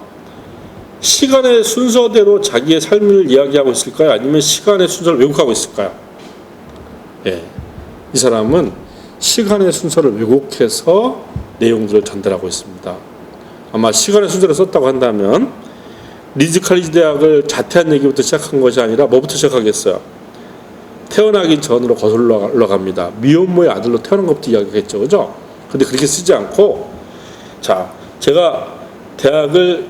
시간의 순서대로 자기의 삶을 이야기하고 있을까요? 아니면 시간의 순서를 왜곡하고 있을까요? 예. 이 사람은 시간의 순서를 왜곡해서 내용들을 전달하고 있습니다. 아마 시간의 순서를 썼다고 한다면 리드 칼리지 대학을 자퇴한 얘기부터 시작한 것이 아니라 뭐부터 시작하겠어요? 태어나기 전으로 거슬러 올라갑니다. 미혼모의 아들로 태어난 것부터 이야기했죠. 그죠? 근데 그렇게 쓰지 않고, 자, 제가 대학을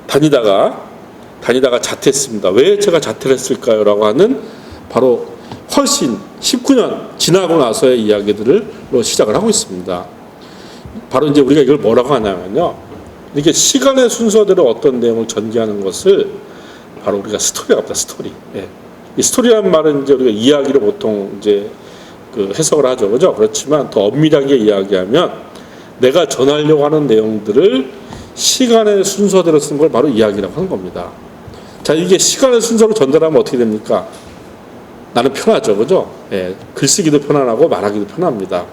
다니다가 자퇴했습니다. 왜 제가 자퇴를 했을까요? 라고 하는 바로 훨씬 19년 지나고 나서의 이야기들로 시작을 하고 있습니다. 바로 이제 우리가 이걸 뭐라고 하냐면요. 이렇게 시간의 순서대로 어떤 내용을 전개하는 것을 바로 우리가 스토리라고 합니다. 스토리. 예. 이 스토리라는 말은 이제 우리가 이야기로 보통 이제 그 해석을 하죠. 그죠? 그렇지만 더 엄밀하게 이야기하면 내가 전하려고 하는 내용들을 시간의 순서대로 쓴 걸 바로 이야기라고 하는 겁니다. 자, 이게 시간의 순서로 전달하면 어떻게 됩니까? 나는 편하죠. 그죠? 예, 글쓰기도 편안하고 말하기도 편합니다.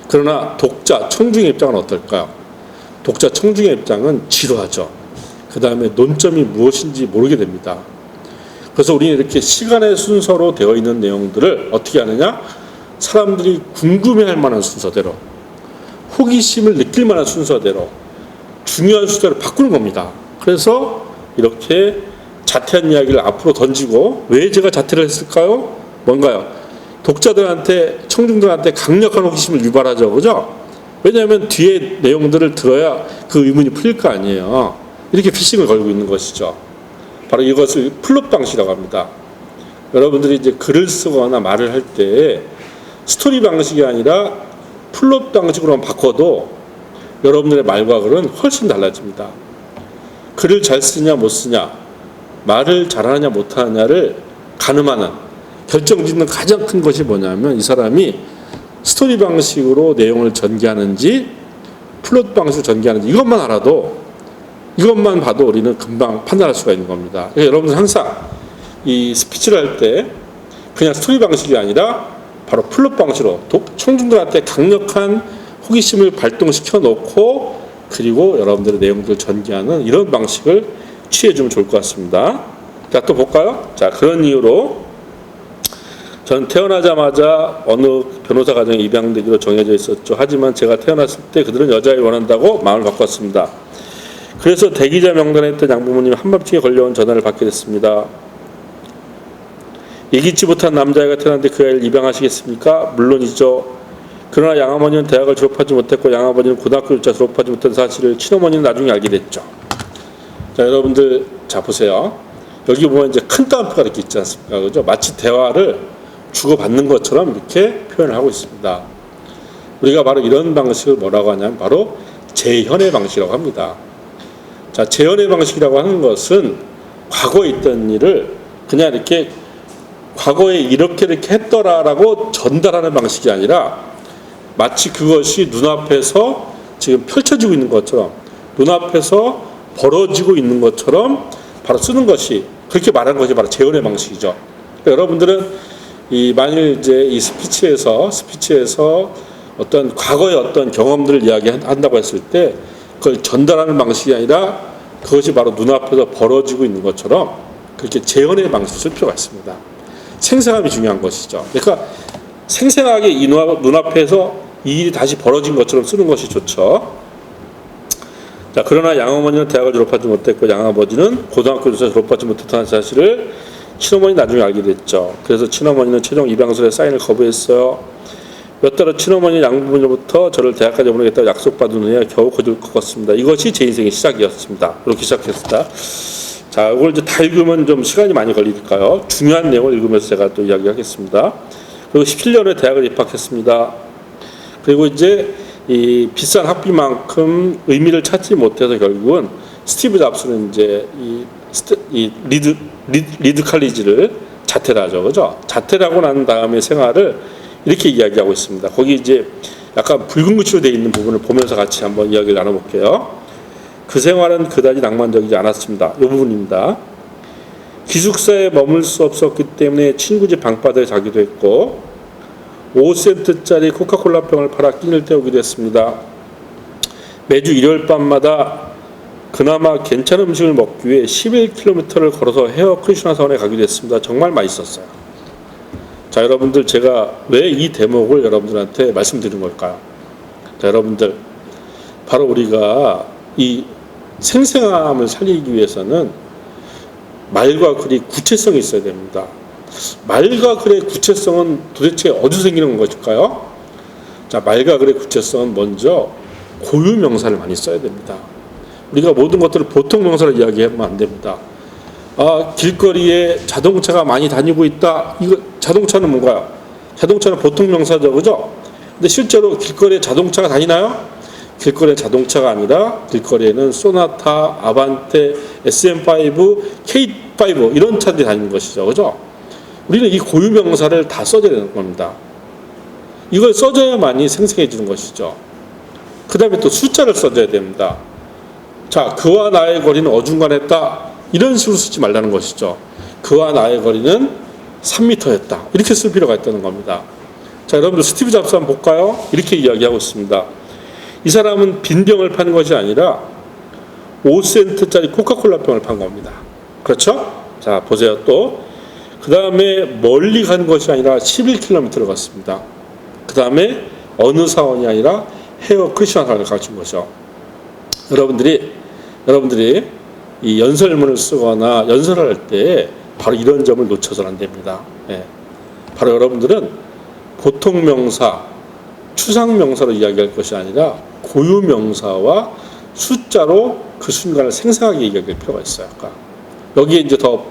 그러나 독자, 청중의 입장은 어떨까요? 독자, 청중의 입장은 지루하죠. 그 다음에 논점이 무엇인지 모르게 됩니다. 그래서 우리는 이렇게 시간의 순서로 되어 있는 내용들을 어떻게 하느냐? 사람들이 궁금해할 만한 순서대로, 호기심을 느낄 만한 순서대로, 중요한 순서대로 바꾸는 겁니다. 그래서 이렇게 자퇴한 이야기를 앞으로 던지고, 왜 제가 자퇴를 했을까요? 뭔가요? 독자들한테, 청중들한테 강력한 호기심을 유발하죠. 그죠? 왜냐하면 뒤에 내용들을 들어야 그 의문이 풀릴 거 아니에요. 이렇게 피싱을 걸고 있는 것이죠. 바로 이것을 플롯 방식이라고 합니다. 여러분들이 이제 글을 쓰거나 말을 할 때 스토리 방식이 아니라 플롯 방식으로만 바꿔도 여러분들의 말과 글은 훨씬 달라집니다. 글을 잘 쓰냐 못 쓰냐, 말을 잘하느냐 못하느냐를 가늠하는 결정짓는 가장 큰 것이 뭐냐면 이 사람이 스토리 방식으로 내용을 전개하는지 플롯 방식으로 전개하는지 이것만 알아도 이것만 봐도 우리는 금방 판단할 수가 있는 겁니다. 그래서 여러분들 항상 이 스피치를 할 때 그냥 스토리 방식이 아니라 바로 플롯 방식으로 청중들한테 강력한 호기심을 발동시켜 놓고 그리고 여러분들의 내용들을 전개하는 이런 방식을 취해주면 좋을 것 같습니다. 자, 또 볼까요? 자, 그런 이유로 저는 태어나자마자 어느 변호사 가정에 입양되기로 정해져 있었죠. 하지만 제가 태어났을 때 그들은 여자를 원한다고 마음을 바꿨습니다. 그래서 대기자 명단에 있던 양부모님이 한밤중에 걸려온 전화를 받게 됐습니다. 예기치 못한 남자아이가 태어났는데 그 아이를 입양하시겠습니까? 물론이죠. 그러나 양아버지는 대학을 졸업하지 못했고 양아버지는 고등학교조차 졸업하지 못한 사실을 친어머니는 나중에 알게 됐죠. 자, 여러분들 자 보세요. 여기 보면 이제 큰 따옴표가 이렇게 있지 않습니까? 그죠? 마치 대화를 주고받는 것처럼 이렇게 표현을 하고 있습니다. 우리가 바로 이런 방식을 뭐라고 하냐면 바로 재현의 방식이라고 합니다. 자, 재현의 방식이라고 하는 것은 과거에 있던 일을 그냥 이렇게 과거에 이렇게 했더라라고 전달하는 방식이 아니라 마치 그것이 눈앞에서 지금 펼쳐지고 있는 것처럼 눈앞에서 벌어지고 있는 것처럼 바로 쓰는 것이 그렇게 말하는 것이 바로 재현의 방식이죠. 그러니까 여러분들은 만일 이제 이 스피치에서 어떤 과거의 어떤 경험들을 이야기한다고 했을 때 그걸 전달하는 방식이 아니라 그것이 바로 눈앞에서 벌어지고 있는 것처럼 그렇게 재현의 방식을 쓸 필요가 있습니다. 생생함이 중요한 것이죠. 그러니까 생생하게 이 눈앞에서 이 일이 다시 벌어진 것처럼 쓰는 것이 좋죠. 자, 그러나 양어머니는 대학을 졸업하지 못했고 양아버지는 고등학교조차 졸업하지 못했다는 사실을 친어머니 나중에 알게 됐죠. 그래서 친어머니는 최종 입양설에 사인을 거부했어요. 몇 달 후 친어머니 양부모님부터 저를 대학까지 보내겠다고 약속받은 후에 겨우 거절 꺾었습니다. 이것이 제 인생의 시작이었습니다. 이렇게 시작했습니다. 자, 이걸 이제 다 읽으면 좀 시간이 많이 걸리니까요. 중요한 내용을 읽으면서 제가 또 이야기하겠습니다. 그리고 17년에 대학을 입학했습니다. 그리고 이제 이 비싼 학비만큼 의미를 찾지 못해서 결국은 스티브 잡스는 이제 이 리드 칼리지를 자퇴를 하죠, 그죠? 자퇴를 하고 난 다음에 생활을 이렇게 이야기하고 있습니다. 거기 이제 약간 붉은 글씨로 되어 있는 부분을 보면서 같이 한번 이야기를 나눠볼게요. 그 생활은 그다지 낭만적이지 않았습니다. 이 부분입니다. 기숙사에 머물 수 없었기 때문에 친구 집 방바닥에 자기도 했고 5센트짜리 코카콜라 병을 팔아 끼니를 때우기도 했습니다. 매주 일요일 밤마다 그나마 괜찮은 음식을 먹기 위해 11km를 걸어서 헤어 크리슈나 사원에 가기도 했습니다. 정말 맛있었어요. 자, 여러분들 제가 왜 이 대목을 여러분들한테 말씀드린 걸까요? 자, 여러분들 바로 우리가 이 생생함을 살리기 위해서는 말과 글이 구체성이 있어야 됩니다. 말과 글의 구체성은 도대체 어디서 생기는 것일까요? 자, 말과 글의 구체성은 먼저 고유 명사를 많이 써야 됩니다. 우리가 모든 것들을 보통 명사로 이야기하면 안 됩니다. 길거리에 자동차가 많이 다니고 있다. 이거 자동차는 뭔가요? 자동차는 보통 명사죠, 그죠? 근데 실제로 길거리에 자동차가 다니나요? 길거리에 자동차가 아니라 길거리에는 소나타, 아반떼, SM5, K5 이런 차들이 다니는 것이죠, 그죠? 우리는 이 고유 명사를 다 써줘야 되는 겁니다. 이걸 써줘야만이 생생해지는 것이죠. 그 다음에 또 숫자를 써줘야 됩니다. 자, 그와 나의 거리는 어중간했다. 이런 식으로 쓰지 말라는 것이죠. 그와 나의 거리는 3m였다. 이렇게 쓸 필요가 있다는 겁니다. 자, 여러분들 스티브 잡스 한번 볼까요? 이렇게 이야기하고 있습니다. 이 사람은 빈병을 판 것이 아니라 5센트짜리 코카콜라 병을 판 겁니다. 그렇죠? 자, 보세요. 또 그 다음에 멀리 간 것이 아니라 11km를 갔습니다. 그 다음에 어느 사원이 아니라 헤어 크리스천 사원을 가진 거죠. 여러분들이 이 연설문을 쓰거나 연설을 할 때 바로 이런 점을 놓쳐서는 안 됩니다. 예. 바로 여러분들은 보통 명사, 추상 명사로 이야기할 것이 아니라 고유 명사와 숫자로 그 순간을 생생하게 이야기할 필요가 있어요. 아까 여기에 이제 더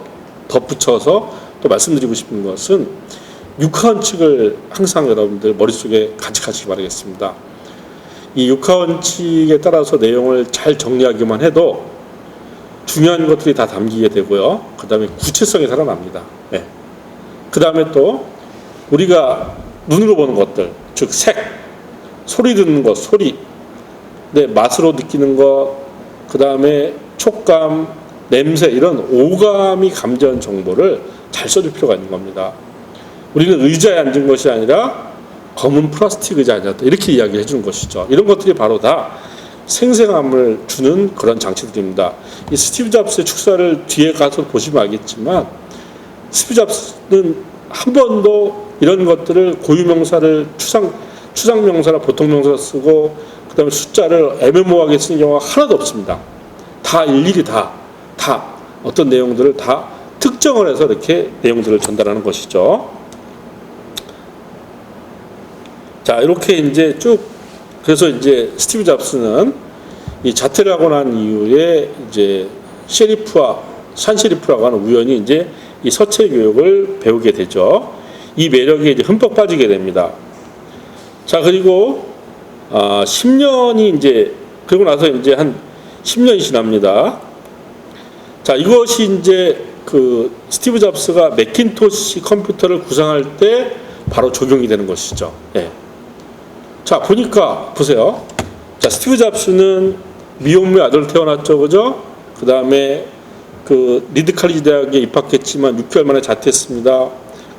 덧붙여서 또 말씀드리고 싶은 것은 육하원칙을 항상 여러분들 머릿속에 간직하시기 바라겠습니다. 이 육하원칙에 따라서 내용을 잘 정리하기만 해도 중요한 것들이 다 담기게 되고요. 그 다음에 구체성이 살아납니다. 네. 그 다음에 또 우리가 눈으로 보는 것들, 즉 색, 소리 듣는 것, 소리, 네, 맛으로 느끼는 것, 그 다음에 촉감, 냄새 이런 오감이 감지한 정보를 잘 써줄 필요가 있는 겁니다. 우리는 의자에 앉은 것이 아니라 검은 플라스틱 의자에 앉았다 이렇게 이야기해 주는 것이죠. 이런 것들이 바로 다 생생함을 주는 그런 장치들입니다. 이 스티브 잡스의 축사를 뒤에 가서 보시면 알겠지만 스티브 잡스는 한 번도 이런 것들을 고유명사를 추상명사나 보통명사 쓰고 그 다음에 숫자를 애매모호하게 쓰는 경우가 하나도 없습니다. 다 일일이 다 어떤 내용들을 다 특정을 해서 이렇게 내용들을 전달하는 것이죠. 자, 이렇게 이제 쭉, 그래서 이제 스티브 잡스는 이 자퇴를 하고 난 이후에 이제 산 셰리프라고 하는 우연히 이제 이 서체 교육을 배우게 되죠. 이 매력에 이제 흠뻑 빠지게 됩니다. 자, 그리고 10년이 이제, 그리고 나서 이제 한 10년이 지납니다. 자, 이것이 이제 그 스티브 잡스가 매킨토시 컴퓨터를 구상할 때 바로 적용이 되는 것이죠. 예. 자, 보세요. 자, 스티브 잡스는 미혼모의 아들로 태어났죠, 그죠? 그 다음에 그 리드 칼리지 대학에 입학했지만 6개월 만에 자퇴했습니다.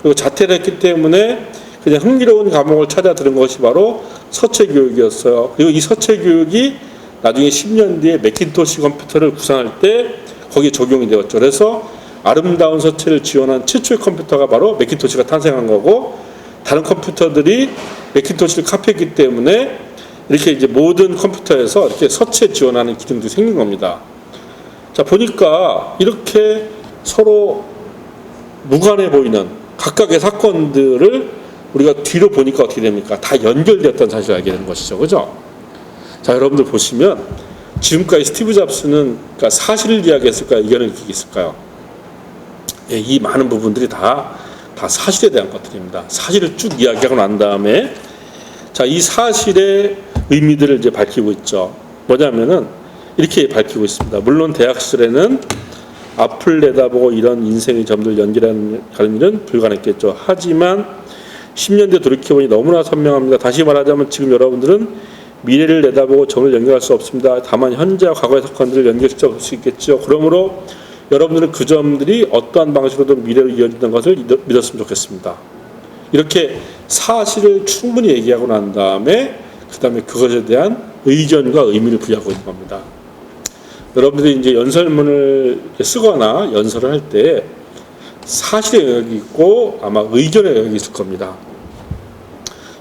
그리고 자퇴를 했기 때문에 그냥 흥미로운 과목을 찾아 들은 것이 바로 서체 교육이었어요. 그리고 이 서체 교육이 나중에 10년 뒤에 매킨토시 컴퓨터를 구상할 때 거기에 적용이 되었죠. 그래서 아름다운 서체를 지원한 최초의 컴퓨터가 바로 매킨토시가 탄생한 거고, 다른 컴퓨터들이 매킨토시를 카피했기 때문에 이렇게 이제 모든 컴퓨터에서 이렇게 서체 지원하는 기능도 생긴 겁니다. 자, 보니까 이렇게 서로 무관해 보이는 각각의 사건들을 우리가 뒤로 보니까 어떻게 됩니까? 다 연결되었다는 사실을 알게 되는 것이죠. 그죠? 자, 여러분들 보시면 지금까지 스티브 잡스는 그러니까 사실을 이야기했을까요? 의견을 얘기했을까요? 예, 이 많은 부분들이 다 사실에 대한 것들입니다. 사실을 쭉 이야기하고 난 다음에 자, 이 사실의 의미들을 이제 밝히고 있죠. 뭐냐면은 이렇게 밝히고 있습니다. 물론 대학 시절에는 앞을 내다보고 이런 인생의 점들 연결하는 일은 불가능했겠죠. 하지만 10년 뒤에 돌이켜보니 너무나 선명합니다. 다시 말하자면 지금 여러분들은 미래를 내다보고 점을 연결할 수 없습니다. 다만 현재와 과거의 사건들을 연결시켜 수 있겠죠. 그러므로 여러분들은 그 점들이 어떠한 방식으로든 미래로 이어진다는 것을 믿었으면 좋겠습니다. 이렇게 사실을 충분히 얘기하고 난 다음에 그 다음에 그것에 대한 의견과 의미를 부여하고 있는 겁니다. 여러분들이 이제 연설문을 쓰거나 연설을 할 때 사실의 영역이 있고 아마 의견의 영역이 있을 겁니다.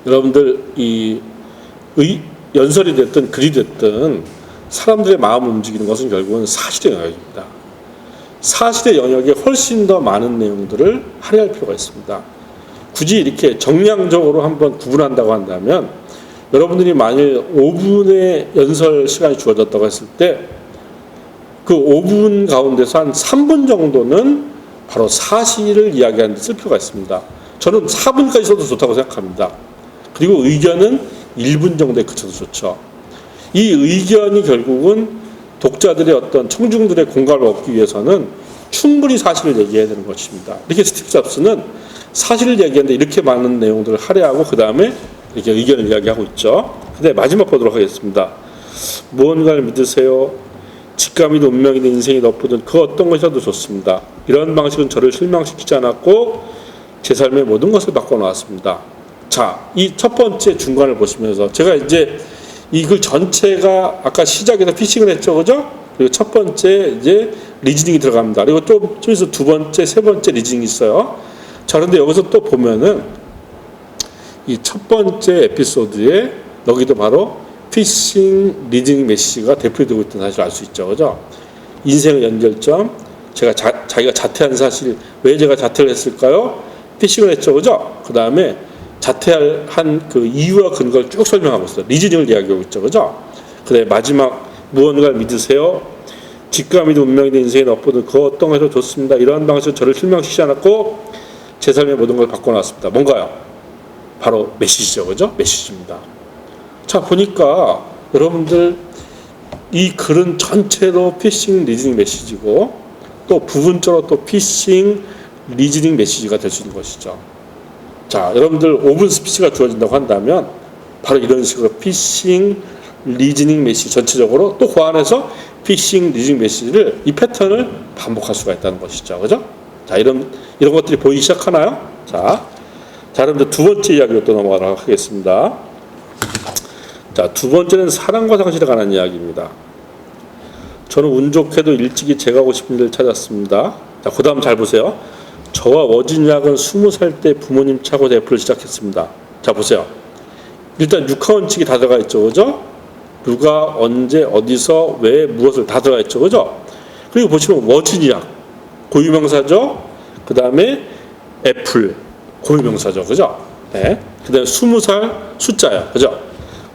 여러분들 이 연설이 됐든 글이 됐든 사람들의 마음을 움직이는 것은 결국은 사실의 영역입니다. 사실의 영역에 훨씬 더 많은 내용들을 할애할 필요가 있습니다. 굳이 이렇게 정량적으로 한번 구분한다고 한다면 여러분들이 만일 5분의 연설 시간이 주어졌다고 했을 때 그 5분 가운데서 한 3분 정도는 바로 사실을 이야기하는 데 쓸 필요가 있습니다. 저는 4분까지 써도 좋다고 생각합니다. 그리고 의견은 1분 정도에 그쳐도 좋죠. 이 의견이 결국은 독자들의 어떤 청중들의 공감을 얻기 위해서는 충분히 사실을 얘기해야 되는 것입니다. 이렇게 스티브 잡스는 사실을 얘기하는데 이렇게 많은 내용들을 할애하고 그 다음에 이렇게 의견을 이야기하고 있죠. 근데 마지막 보도록 하겠습니다. 무언가를 믿으세요. 직감이든 운명이든 인생이 너쁘든 그 어떤 것이라도 좋습니다. 이런 방식은 저를 실망시키지 않았고 제 삶의 모든 것을 바꿔놓았습니다. 자, 이 첫 번째 중간을 보시면서 제가 이제 이 글 전체가 아까 시작에서 피싱을 했죠, 그죠? 그리고 첫 번째 이제 리즈닝이 들어갑니다. 그리고 좀 있어 두 번째, 세 번째 리즈닝이 있어요. 자, 그런데 여기서 또 보면은 이 첫 번째 에피소드에 여기도 바로 피싱 리즈닝 메시지가 대표되고 있다는 사실을 알 수 있죠, 그죠? 인생의 연결점, 자기가 자퇴한 사실, 왜 제가 자퇴를 했을까요? 피싱을 했죠, 그죠? 그 다음에 자퇴한 그 이유와 근거를 쭉 설명하고 있어요. 리즈닝을 이야기하고 있죠, 그죠? 그다음에 마지막 무언가를 믿으세요. 직감이든 운명이든 인생의 너쁘든 그 어떤 것도 좋습니다. 이러한 방식으로 저를 실망시키지 않았고 제 삶의 모든 걸 바꿔놨습니다. 뭔가요? 바로 메시지죠, 그죠? 메시지입니다. 자, 보니까 여러분들 이 글은 전체로 피싱 리즈닝 메시지고 또 부분적으로 또 피싱 리즈닝 메시지가 될 수 있는 것이죠. 자, 여러분들 오픈 스피치가 주어진다고 한다면 바로 이런 식으로 피싱 리즈닝 메시지 전체적으로 또 그 안에서 피싱 리즈닝 메시지를 이 패턴을 반복할 수가 있다는 것이죠. 그죠? 자, 이런 것들이 보이기 시작하나요? 자, 여러분들 두 번째 이야기로 또 넘어가도록 하겠습니다. 자, 두 번째는 사랑과 상실에 관한 이야기입니다. 저는 운 좋게도 일찍이 제가 하고 싶은 일을 찾았습니다. 자, 그 다음 잘 보세요. 저와 워지니악은 20살 때 부모님 차고 애플을 시작했습니다. 자, 보세요. 일단 육하원칙이 다 들어가 있죠. 그죠? 누가, 언제, 어디서, 왜, 무엇을 다 들어가 있죠. 그죠? 그리고 보시면 워지니악, 고유명사죠. 그 다음에 애플, 고유명사죠. 그죠? 네. 그 다음에 20살 숫자요. 그죠?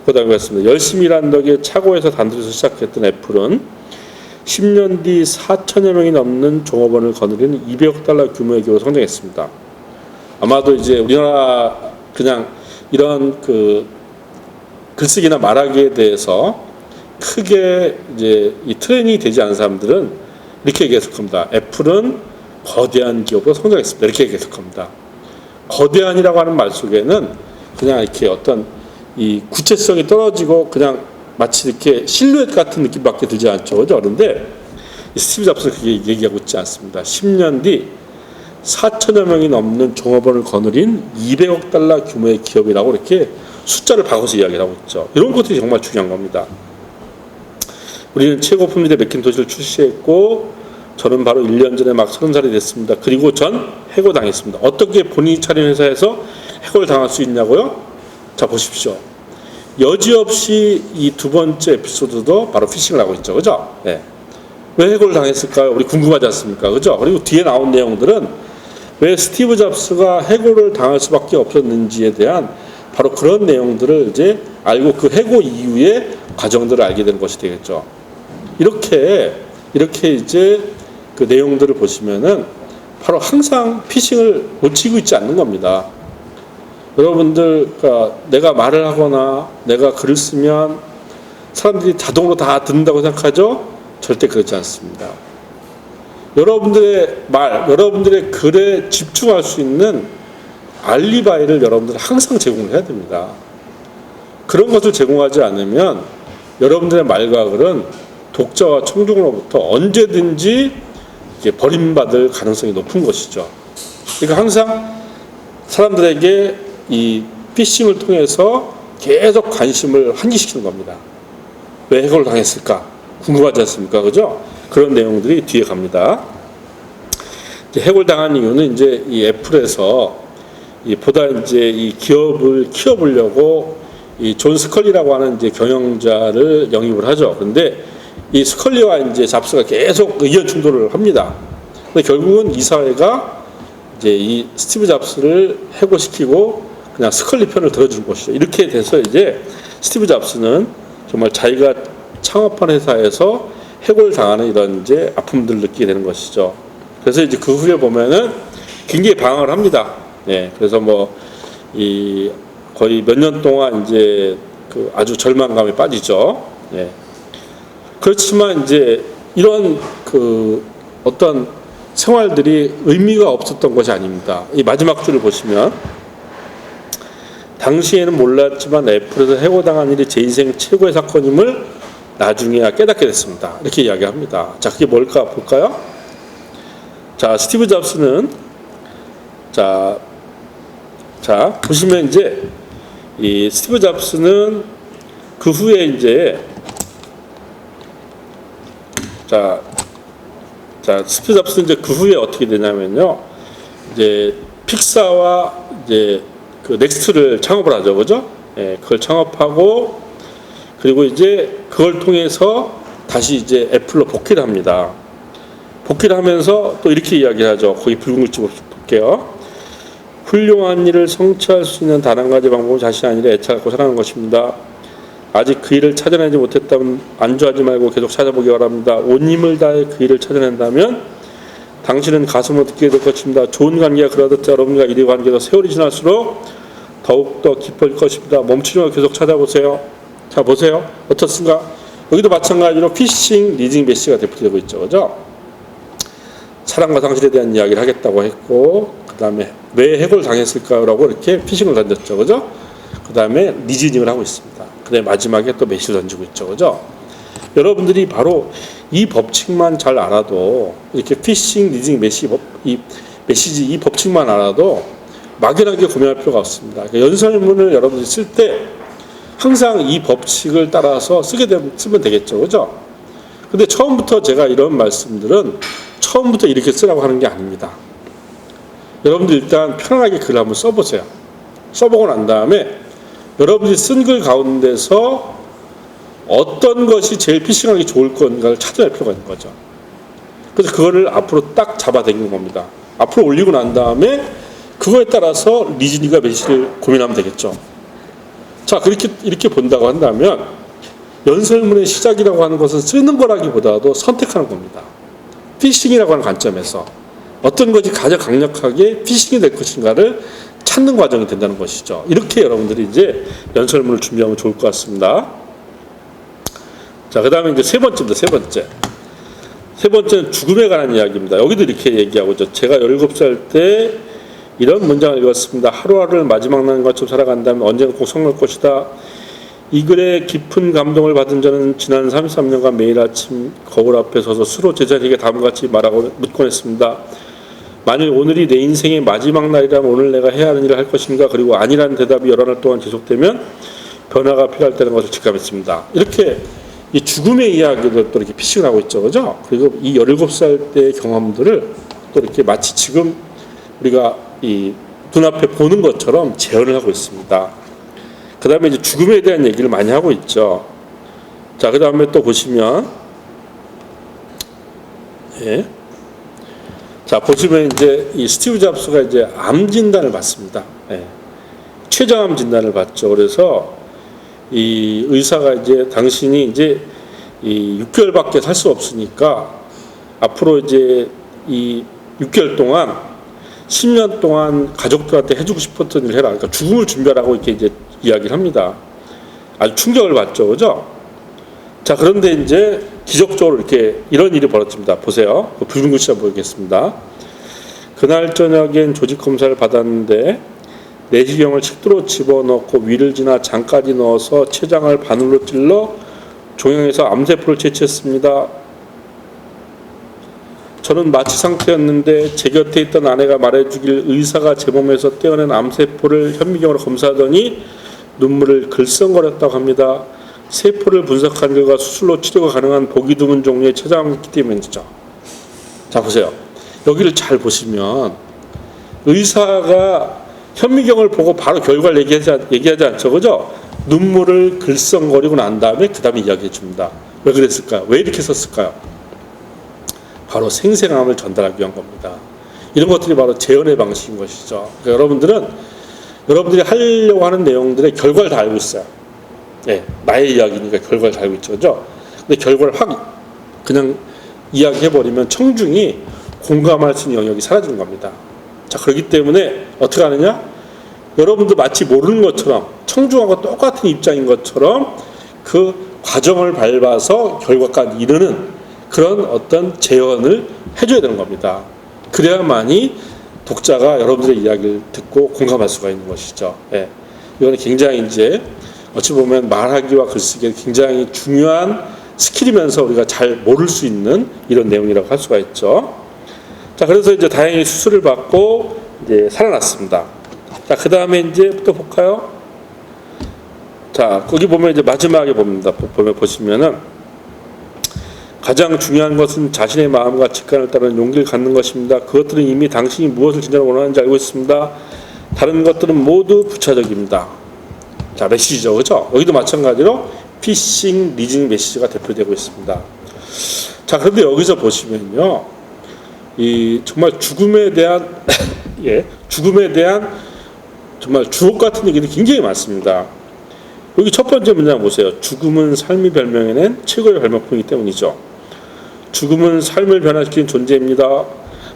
그 다음에 그랬습니다. 열심히 일한 덕에 차고에서 단둘이서 시작했던 애플은 10년 뒤 4천여 명이 넘는 종업원을 거느리는 200억 달러 규모의 기업으로 성장했습니다. 아마도 이제 우리나라 그냥 이런 그 글쓰기나 말하기에 대해서 크게 이제 이 트레이닝이 되지 않은 사람들은 이렇게 얘기했을 겁니다. 애플은 거대한 기업으로 성장했습니다. 이렇게 얘기했을 겁니다. 거대한이라고 하는 말 속에는 그냥 이렇게 어떤 이 구체성이 떨어지고 그냥 마치 이렇게 실루엣 같은 느낌밖에 들지 않죠. 그죠? 그런데 스티브 잡스는 그게 얘기하고 있지 않습니다. 10년 뒤 4천여 명이 넘는 종업원을 거느린 200억 달러 규모의 기업이라고 이렇게 숫자를 바꿔서 이야기를 하고 있죠. 이런 것들이 정말 중요한 겁니다. 우리는 최고 품질의 맥킨토시를 출시했고 저는 바로 1년 전에 막 30살이 됐습니다. 그리고 전 해고당했습니다. 어떻게 본인이 차린 회사에서 해고를 당할 수 있냐고요? 자, 보십시오. 여지없이 이 두 번째 에피소드도 바로 피싱을 하고 있죠. 그죠? 네. 왜 해고를 당했을까요? 우리 궁금하지 않습니까? 그죠? 그리고 뒤에 나온 내용들은 왜 스티브 잡스가 해고를 당할 수밖에 없었는지에 대한 바로 그런 내용들을 이제 알고 그 해고 이후의 과정들을 알게 되는 것이 되겠죠. 이렇게 이제 그 내용들을 보시면은 바로 항상 피싱을 놓치고 있지 않는 겁니다. 여러분들, 그러니까 내가 말을 하거나 내가 글을 쓰면 사람들이 자동으로 다 듣는다고 생각하죠? 절대 그렇지 않습니다. 여러분들의 말, 여러분들의 글에 집중할 수 있는 알리바이를 여러분들은 항상 제공을 해야 됩니다. 그런 것을 제공하지 않으면 여러분들의 말과 글은 독자와 청중으로부터 언제든지 버림받을 가능성이 높은 것이죠. 그러니까 항상 사람들에게 이 피싱을 통해서 계속 관심을 환기시키는 겁니다. 왜 해고를 당했을까? 궁금하지 않습니까? 그죠? 그런 내용들이 뒤에 갑니다. 이제 해고를 당한 이유는 이제 이 애플에서 보다 이제 이 기업을 키워보려고 이 존 스컬리라고 하는 이제 경영자를 영입을 하죠. 그런데 이 스컬리와 이제 잡스가 계속 의견 충돌을 합니다. 근데 결국은 이사회가 이제 이 스티브 잡스를 해고시키고 그냥 스컬리 편을 들어주는 것이죠. 이렇게 돼서 이제 스티브 잡스는 정말 자기가 창업한 회사에서 해고를 당하는 이런 이제 아픔들을 느끼게 되는 것이죠. 그래서 이제 그 후에 보면은 굉장히 방황을 합니다. 예, 그래서 이 거의 몇 년 동안 이제 그 아주 절망감에 빠지죠. 예. 그렇지만 이제 이런 그 어떤 생활들이 의미가 없었던 것이 아닙니다. 이 마지막 줄을 보시면 당시에는 몰랐지만 애플에서 해고당한 일이 제 인생 최고의 사건임을 나중에야 깨닫게 됐습니다. 이렇게 이야기합니다. 자, 그게 뭘까 볼까요? 자, 스티브 잡스는 자 보시면 이제 이 스티브 잡스는 그 후에 이제 자 스티브 잡스는 이제 그 후에 어떻게 되냐면요. 이제 픽사와 이제 그 넥스트를 창업을 하죠. 그죠? 예, 그걸 창업하고 그리고 이제 그걸 통해서 다시 이제 애플로 복귀를 합니다. 복귀를 하면서 또 이렇게 이야기를 하죠. 거기 붉은 글씨 볼게요. 훌륭한 일을 성취할 수 있는 단 한 가지 방법은 자신의 일에 애착하고 살아가는 것입니다. 아직 그 일을 찾아내지 못했다면 안주하지 말고 계속 찾아보기 바랍니다. 온 힘을 다해 그 일을 찾아낸다면 당신은 가슴으로 느끼게 될 것입니다. 좋은 관계가 그러듯 여러분과 이의 관계도 세월이 지날수록 더욱더 깊어질 것입니다. 멈추지 말고 계속 찾아보세요. 자, 보세요. 어떻습니까? 여기도 마찬가지로 피싱 리징 메시지가 대표되고 있죠. 그죠? 사랑과 상실에 대한 이야기를 하겠다고 했고 그 다음에 왜 해골당했을까라고 이렇게 피싱을 던졌죠. 그죠? 그 다음에 리즈닝을 하고 있습니다. 그 다음에 마지막에 또 메시를 던지고 있죠. 그죠? 여러분들이 바로 이 법칙만 잘 알아도 이렇게 피싱, 리즈닝, 메시지 이 법칙만 알아도 막연하게 고민할 필요가 없습니다. 그러니까 연설문을 여러분들이 쓸 때 항상 이 법칙을 따라서 쓰면 되겠죠. 그죠? 근데 처음부터 제가 이런 말씀들은 처음부터 이렇게 쓰라고 하는 게 아닙니다. 여러분들 일단 편안하게 글을 한번 써보세요. 써보고 난 다음에 여러분들이 쓴 글 가운데서 어떤 것이 제일 피싱하기 좋을 건가를 찾아낼 필요가 있는 거죠. 그래서 그거를 앞으로 딱 잡아당기는 겁니다. 앞으로 올리고 난 다음에 그거에 따라서 리즈닝과 메시지를 고민하면 되겠죠. 자, 이렇게 본다고 한다면 연설문의 시작이라고 하는 것은 쓰는 거라기보다도 선택하는 겁니다. 피싱이라고 하는 관점에서 어떤 것이 가장 강력하게 피싱이 될 것인가를 찾는 과정이 된다는 것이죠. 이렇게 여러분들이 이제 연설문을 준비하면 좋을 것 같습니다. 자, 그 다음에 이제 세 번째입니다. 세 번째는 죽음에 관한 이야기입니다. 여기도 이렇게 얘기하고 있죠. 제가 17살 때 이런 문장을 읽었습니다. 하루하루를 마지막 날 것처럼 살아간다면 언젠가 꼭 성공할 것이다. 이 글에 깊은 감동을 받은 저는 지난 33년간 매일 아침 거울 앞에 서서 스스로 제 자신에게 다음과 같이 말하고 묻곤 했습니다. 만일 오늘이 내 인생의 마지막 날이라면 오늘 내가 해야 하는 일을 할 것인가? 그리고 아니라는 대답이 여러 날 동안 계속되면 변화가 필요할 때는 것을 직감했습니다. 이렇게 이 죽음의 이야기도 또 이렇게 피싱을 하고 있죠. 그죠? 그리고 이 17살 때의 경험들을 또 이렇게 마치 지금 우리가 이 눈앞에 보는 것처럼 재현을 하고 있습니다. 그 다음에 이제 죽음에 대한 얘기를 많이 하고 있죠. 자, 그 다음에 또 보시면, 예. 자, 보시면 이제 이 스티브 잡스가 이제 암 진단을 받습니다. 예. 췌장암 진단을 받죠. 그래서 이 의사가 이제 당신이 이제 이 6개월밖에 살 수 없으니까 앞으로 이제 이 6개월 동안 10년 동안 가족들한테 해주고 싶었던 일을 해라. 그러니까 죽음을 준비하라고 이렇게 이제 이야기를 합니다. 아주 충격을 받죠. 그죠? 자, 그런데 이제 기적적으로 이렇게 이런 일이 벌어집니다. 보세요. 붉은 글씨가 보이겠습니다. 그날 저녁엔 조직 검사를 받았는데 내시경을 식도로 집어넣고 위를 지나 장까지 넣어서 췌장을 바늘로 찔러 종양에서 암세포를 채취했습니다. 저는 마취 상태였는데 제 곁에 있던 아내가 말해주길 의사가 제 몸에서 떼어낸 암세포를 현미경으로 검사하더니 눈물을 글썽거렸다고 합니다. 세포를 분석한 결과 수술로 치료가 가능한 보기 드문 종류의 췌장암이기 때문이죠. 자, 보세요. 여기를 잘 보시면 의사가 현미경을 보고 바로 결과를 얘기하지 않죠. 그죠? 눈물을 글썽거리고 난 다음에 그 다음에 이야기해 줍니다. 왜 그랬을까요? 왜 이렇게 썼을까요? 바로 생생함을 전달하기 위한 겁니다. 이런 것들이 바로 재현의 방식인 것이죠. 그러니까 여러분들이 하려고 하는 내용들의 결과를 다 알고 있어요. 네, 나의 이야기니까 결과를 다 알고 있죠. 그죠? 근데 결과를 확 그냥 이야기해버리면 청중이 공감할 수 있는 영역이 사라지는 겁니다. 자, 그렇기 때문에 어떻게 하느냐? 여러분도 마치 모르는 것처럼 청중하고 똑같은 입장인 것처럼 그 과정을 밟아서 결과까지 이르는 그런 어떤 재현을 해줘야 되는 겁니다. 그래야만이 독자가 여러분들의 이야기를 듣고 공감할 수가 있는 것이죠. 예. 이거는 굉장히 이제 어찌 보면 말하기와 글쓰기에 굉장히 중요한 스킬이면서 우리가 잘 모를 수 있는 이런 내용이라고 할 수가 있죠. 자, 그래서 이제 다행히 수술을 받고 이제 살아났습니다. 자, 그 다음에 이제 또 볼까요? 자, 거기 보면 이제 마지막에 보시면은 가장 중요한 것은 자신의 마음과 직관을 따르는 용기를 갖는 것입니다. 그것들은 이미 당신이 무엇을 진짜로 원하는지 알고 있습니다. 다른 것들은 모두 부차적입니다. 자, 메시지죠. 그죠? 여기도 마찬가지로 피싱, 리즈닝 메시지가 대표되고 있습니다. 자, 그런데 여기서 보시면요. 이 정말 죽음에 대한 예, 죽음에 대한 정말 주옥 같은 얘기들이 굉장히 많습니다. 여기 첫 번째 문장 보세요. 죽음은 삶이 별명해낸 최고의 발명품이기 때문이죠. 죽음은 삶을 변화시키는 존재입니다.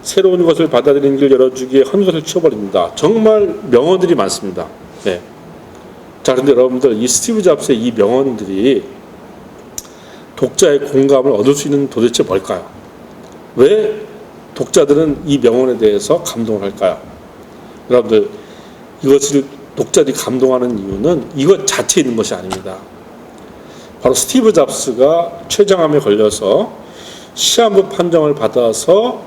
새로운 것을 받아들이는 길을 열어주기에 한 것을 치워버립니다. 정말 명언들이 많습니다. 네. 자, 그런데 여러분들 이 스티브 잡스의 이 명언들이 독자의 공감을 얻을 수 있는 도대체 뭘까요? 왜 독자들은 이 명언에 대해서 감동을 할까요? 여러분들 이것을 독자들이 감동하는 이유는 이것 자체에 있는 것이 아닙니다. 바로 스티브 잡스가 췌장암에 걸려서 시한부 판정을 받아서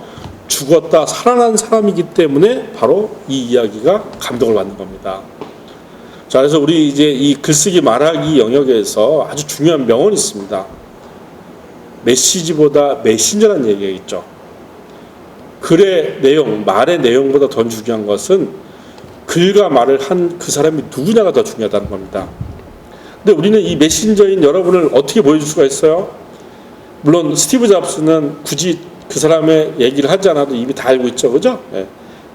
죽었다 살아난 사람이기 때문에 바로 이 이야기가 감동을 받는 겁니다. 자, 그래서 우리 이제 이 글쓰기 말하기 영역에서 아주 중요한 명언이 있습니다. 메시지보다 메신저라는 얘기가 있죠. 글의 내용, 말의 내용보다 더 중요한 것은 글과 말을 한 그 사람이 누구냐가 더 중요하다는 겁니다. 근데 우리는 이 메신저인 여러분을 어떻게 보여줄 수가 있어요? 물론 스티브 잡스는 굳이 그 사람의 얘기를 하지 않아도 이미 다 알고 있죠, 그죠? 예.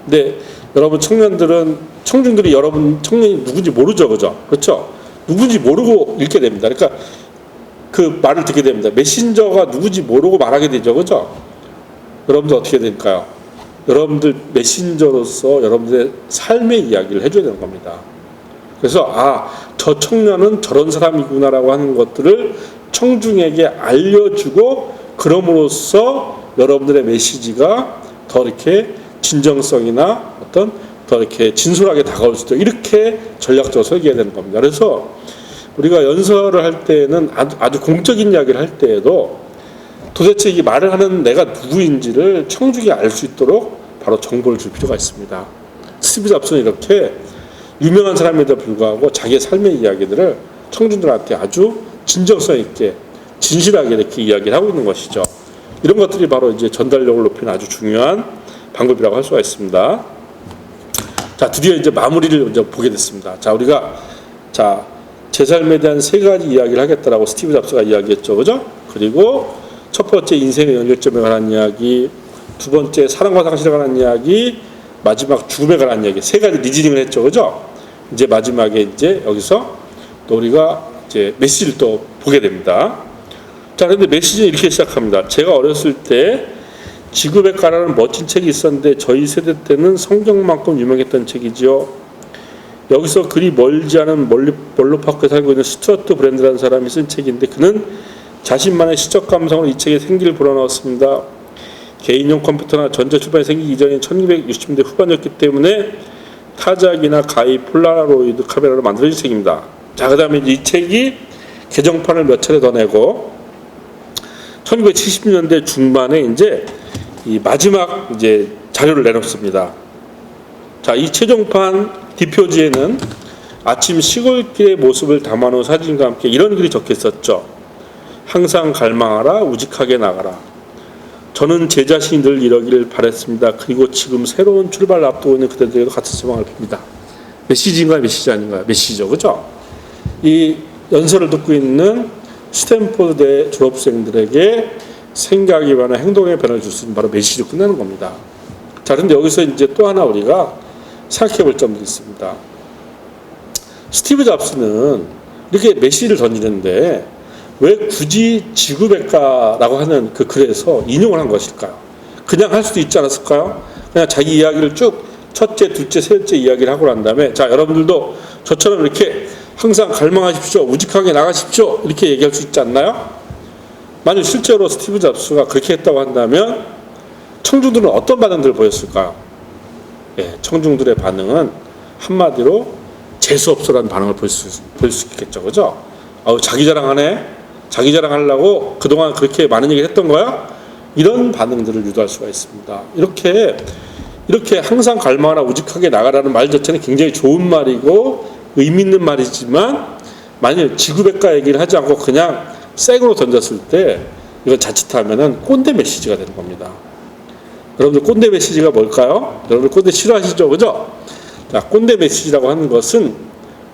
근데 여러분 청중들이 여러분 청년이 누군지 모르죠, 그죠? 그렇죠? 누군지 모르고 읽게 됩니다. 그러니까 그 말을 듣게 됩니다. 메신저가 누군지 모르고 말하게 되죠, 그죠? 여러분들 어떻게 될까요? 여러분들 메신저로서 여러분들의 삶의 이야기를 해줘야 되는 겁니다. 그래서 저 청년은 저런 사람이구나라고 하는 것들을 청중에게 알려주고 그럼으로써 여러분들의 메시지가 더 이렇게 진정성이나 어떤 더 이렇게 진솔하게 다가올 수 있도록 이렇게 전략적으로 설계해야 되는 겁니다. 그래서 우리가 연설을 할 때는 아주 공적인 이야기를 할 때에도 도대체 이 말을 하는 내가 누구인지를 청중이 알 수 있도록 바로 정보를 줄 필요가 있습니다. 스티브 잡스는 이렇게 유명한 사람에도 불구하고 자기의 삶의 이야기들을 청중들한테 아주 진정성 있게 진실하게 이렇게 이야기를 하고 있는 것이죠. 이런 것들이 바로 이제 전달력을 높이는 아주 중요한 방법이라고 할 수가 있습니다. 자, 드디어 이제 마무리를 이제 보게 됐습니다. 자, 우리가 제 삶에 대한 3가지 이야기를 하겠다라고 스티브 잡스가 이야기했죠, 그죠? 그리고 첫 번째 인생의 연결점에 관한 이야기, 두 번째 사랑과 상실에 관한 이야기, 마지막 죽음에 관한 이야기 3가지 리즈닝을 했죠, 그죠? 이제 마지막에 이제 여기서 또 우리가 이제 메시지를 또 보게 됩니다. 자, 그런데 메시지는 이렇게 시작합니다. 제가 어렸을 때 지구백과라는 멋진 책이 있었는데 저희 세대 때는 성경만큼 유명했던 책이지요. 여기서 그리 멀지 않은 멀로파크에 살고 있는 스튜어트 브랜드라는 사람이 쓴 책인데 그는 자신만의 시적 감성으로 이 책에 생기를 불어넣었습니다. 개인용 컴퓨터나 전자출판이 생기기 이전인 1960년대 후반이었기 때문에 타작이나 가위, 폴라로이드 카메라로 만들어진 책입니다. 자, 그 다음에 이 책이 개정판을 몇 차례 더 내고 1970년대 중반에 이제 이 마지막 이제 자료를 내놓습니다. 자, 이 최종판 뒷표지에는 아침 시골길의 모습을 담아놓은 사진과 함께 이런 글이 적혀 있었죠. 항상 갈망하라, 우직하게 나가라. 저는 제 자신이 늘 이러기를 바랬습니다. 그리고 지금 새로운 출발을 앞두고 있는 그대들에게도 같은 소망을 빕니다. 메시지인가요? 메시지 아닌가요? 메시지죠, 그죠? 이 연설을 듣고 있는 스탠포드대 졸업생들에게 생각의 변화, 행동의 변화를 줄 수 있는 바로 메시지로 끝나는 겁니다. 자, 그런데 여기서 이제 또 하나 우리가 생각해 볼 점들이 있습니다. 스티브 잡스는 이렇게 메시지를 던지는데 왜 굳이 지구백과라고 하는 그 글에서 인용을 한 것일까요? 그냥 할 수도 있지 않았을까요? 그냥 자기 이야기를 쭉 첫째, 둘째, 셋째 이야기를 하고 난 다음에 자, 여러분들도 저처럼 이렇게 항상 갈망하십시오, 우직하게 나가십시오 이렇게 얘기할 수 있지 않나요? 만약 실제로 스티브 잡스가 그렇게 했다고 한다면 청중들은 어떤 반응들을 보였을까요? 예, 청중들의 반응은 한마디로 재수없어라는 반응을 볼 수 있겠죠, 그죠? 자기 자랑하네? 자기 자랑하려고 그동안 그렇게 많은 얘기를 했던 거야? 이런 반응들을 유도할 수가 있습니다. 이렇게 항상 갈망하라, 우직하게 나가라는 말 자체는 굉장히 좋은 말이고 의미 있는 말이지만 만일 지구백과 얘기를 하지 않고 그냥 생으로 던졌을 때 이건 자칫하면은 꼰대 메시지가 되는 겁니다. 여러분들 꼰대 메시지가 뭘까요? 여러분들 꼰대 싫어하시죠, 그죠? 자, 꼰대 메시지라고 하는 것은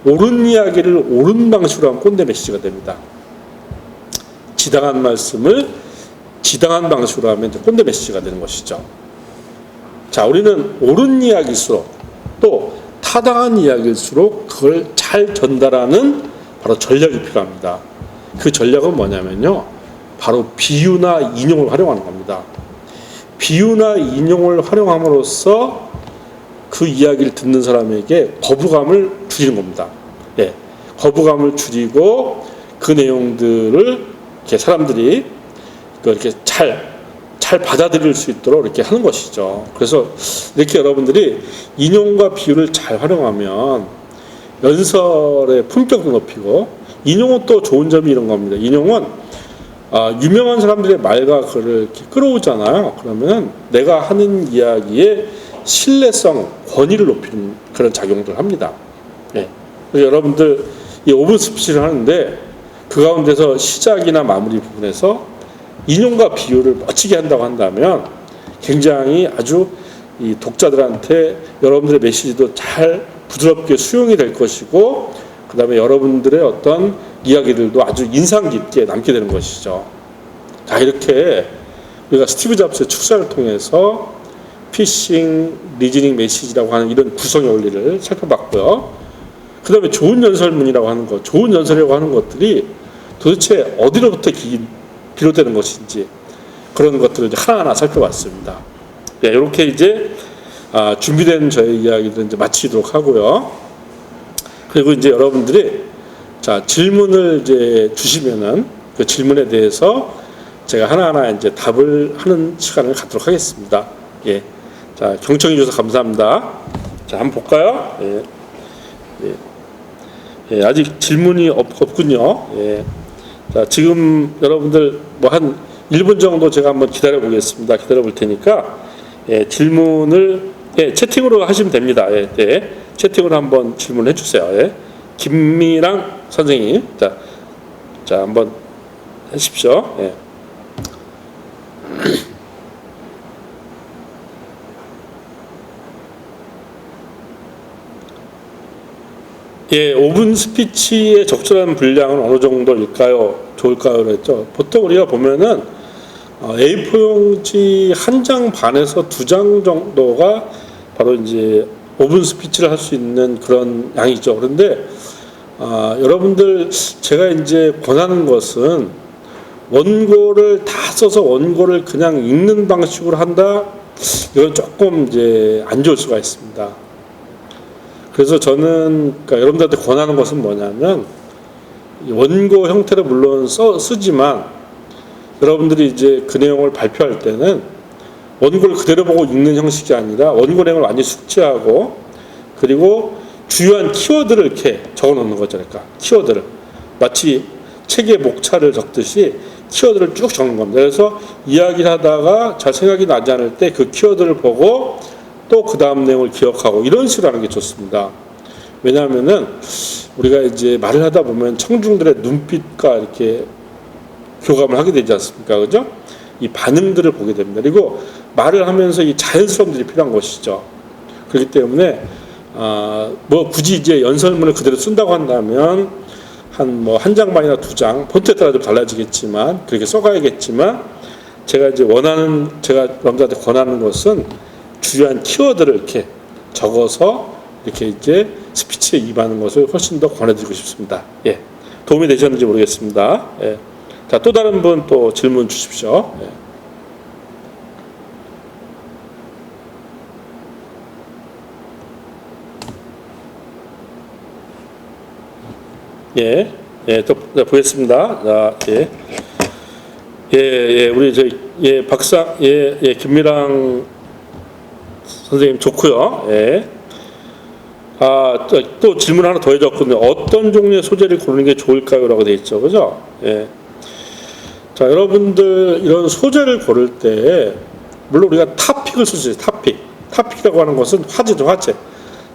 옳은 이야기를 옳은 방식으로 하면 꼰대 메시지가 됩니다. 지당한 말씀을 지당한 방식으로 하면 꼰대 메시지가 되는 것이죠. 자, 우리는 옳은 이야기일수록 또 타당한 이야기일수록 그걸 잘 전달하는 바로 전략이 필요합니다. 그 전략은 뭐냐면요, 바로 비유나 인용을 활용하는 겁니다. 비유나 인용을 활용함으로써 그 이야기를 듣는 사람에게 거부감을 줄이는 겁니다. 예, 거부감을 줄이고 그 내용들을 이렇게 사람들이 이렇게 잘 잘 받아들일 수 있도록 이렇게 하는 것이죠. 그래서 이렇게 여러분들이 인용과 비유를 잘 활용하면 연설의 품격도 높이고, 인용은 또 좋은 점이 이런 겁니다. 인용은 유명한 사람들의 말과 글을 이렇게 끌어오잖아요. 그러면 내가 하는 이야기의 신뢰성, 권위를 높이는 그런 작용들을 합니다. 예. 그래서 여러분들 이 5분 스피치를 하는데 그 가운데서 시작이나 마무리 부분에서 인용과 비유를 멋지게 한다고 한다면 굉장히 아주 이 독자들한테 여러분들의 메시지도 잘 부드럽게 수용이 될 것이고, 그 다음에 여러분들의 어떤 이야기들도 아주 인상 깊게 남게 되는 것이죠. 자, 이렇게 우리가 스티브 잡스의 축사를 통해서 피싱, 리즈닝 메시지라고 하는 이런 구성의 원리를 살펴봤고요. 그 다음에 좋은 연설문이라고 하는 것, 좋은 연설이라고 하는 것들이 도대체 어디로부터 비롯되는 것인지 그런 것들을 이제 하나하나 살펴봤습니다. 네, 이렇게 이제 준비된 저의 이야기들은 이제 마치도록 하고요. 그리고 이제 여러분들이 자, 질문을 이제 주시면은 그 질문에 대해서 제가 하나하나 이제 답을 하는 시간을 갖도록 하겠습니다. 예. 자, 경청해 주셔서 감사합니다. 자, 한번 볼까요? 예. 예. 예, 아직 질문이 없군요. 예. 자, 지금 여러분들 뭐 한 1분 정도 제가 한번 기다려 보겠습니다. 기다려 볼 테니까 예, 질문을 채팅으로 하시면 됩니다. 예, 네. 채팅으로 한번 질문해 주세요. 예. 김미랑 선생님, 자 한번 하십시오. 예. 예, 5분 스피치의 적절한 분량은 어느 정도일까요? 좋을까요? 그랬죠. 보통 우리가 보면은 A4 용지 한 장 반에서 2장 정도가 바로 이제 5분 스피치를 할 수 있는 그런 양이죠. 그런데 여러분들 제가 이제 권하는 것은 원고를 다 써서 원고를 그냥 읽는 방식으로 한다. 이건 조금 이제 안 좋을 수가 있습니다. 그래서 저는 그러니까 여러분들한테 권하는 것은 뭐냐면 원고 형태로 물론 쓰지만 여러분들이 이제 그 내용을 발표할 때는 원고를 그대로 보고 읽는 형식이 아니라 원고 내용을 완전히 숙지하고 그리고 주요한 키워드를 이렇게 적어 놓는 거죠. 그러니까 키워드를 마치 책의 목차를 적듯이 키워드를 쭉 적는 겁니다. 그래서 이야기를 하다가 잘 생각이 나지 않을 때 그 키워드를 보고 또 그 다음 내용을 기억하고 이런 식으로 하는 게 좋습니다. 왜냐하면은 우리가 이제 말을 하다 보면 청중들의 눈빛과 이렇게 교감을 하게 되지 않습니까? 그죠? 이 반응들을 보게 됩니다. 그리고 말을 하면서 이 자연스러움들이 필요한 것이죠. 그렇기 때문에 뭐 굳이 이제 연설문을 그대로 쓴다고 한다면 한 장 반이나 2장 폰트에 따라 좀 달라지겠지만 그렇게 써가야겠지만 제가 이제 제가 여러분들한테 권하는 것은 주요한 키워드를 이렇게 적어서 이렇게 이제 스피치에 임하는 것을 훨씬 더 권해드리고 싶습니다. 예. 도움이 되셨는지 모르겠습니다. 예. 자, 또 다른 분 또 질문 주십시오. 예. 예, 또 보겠습니다. 자, 예. 예, 우리 김미랑 선생님 좋고요. 예. 또 질문 하나 더 해줬거든요. 어떤 종류의 소재를 고르는 게 좋을까요? 라고 되어 있죠. 그죠? 예. 자, 여러분들 이런 소재를 고를 때 물론 우리가 타픽을 쓰죠. 타픽이라고 하는 것은 화제죠. 화제.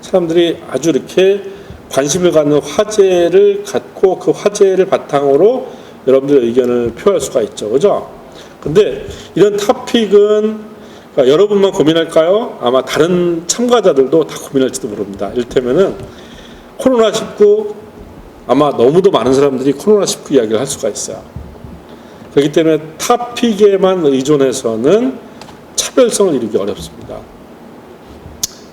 사람들이 아주 이렇게 관심을 갖는 화제를 갖고 그 화제를 바탕으로 여러분들의 의견을 표할 수가 있죠. 그죠? 근데 이런 타픽은 그러니까 여러분만 고민할까요? 아마 다른 참가자들도 다 고민할지도 모릅니다. 이를테면은 코로나19 아마 너무도 많은 사람들이 코로나19 이야기를 할 수가 있어요. 그렇기 때문에 타픽에만 의존해서는 차별성을 이루기 어렵습니다.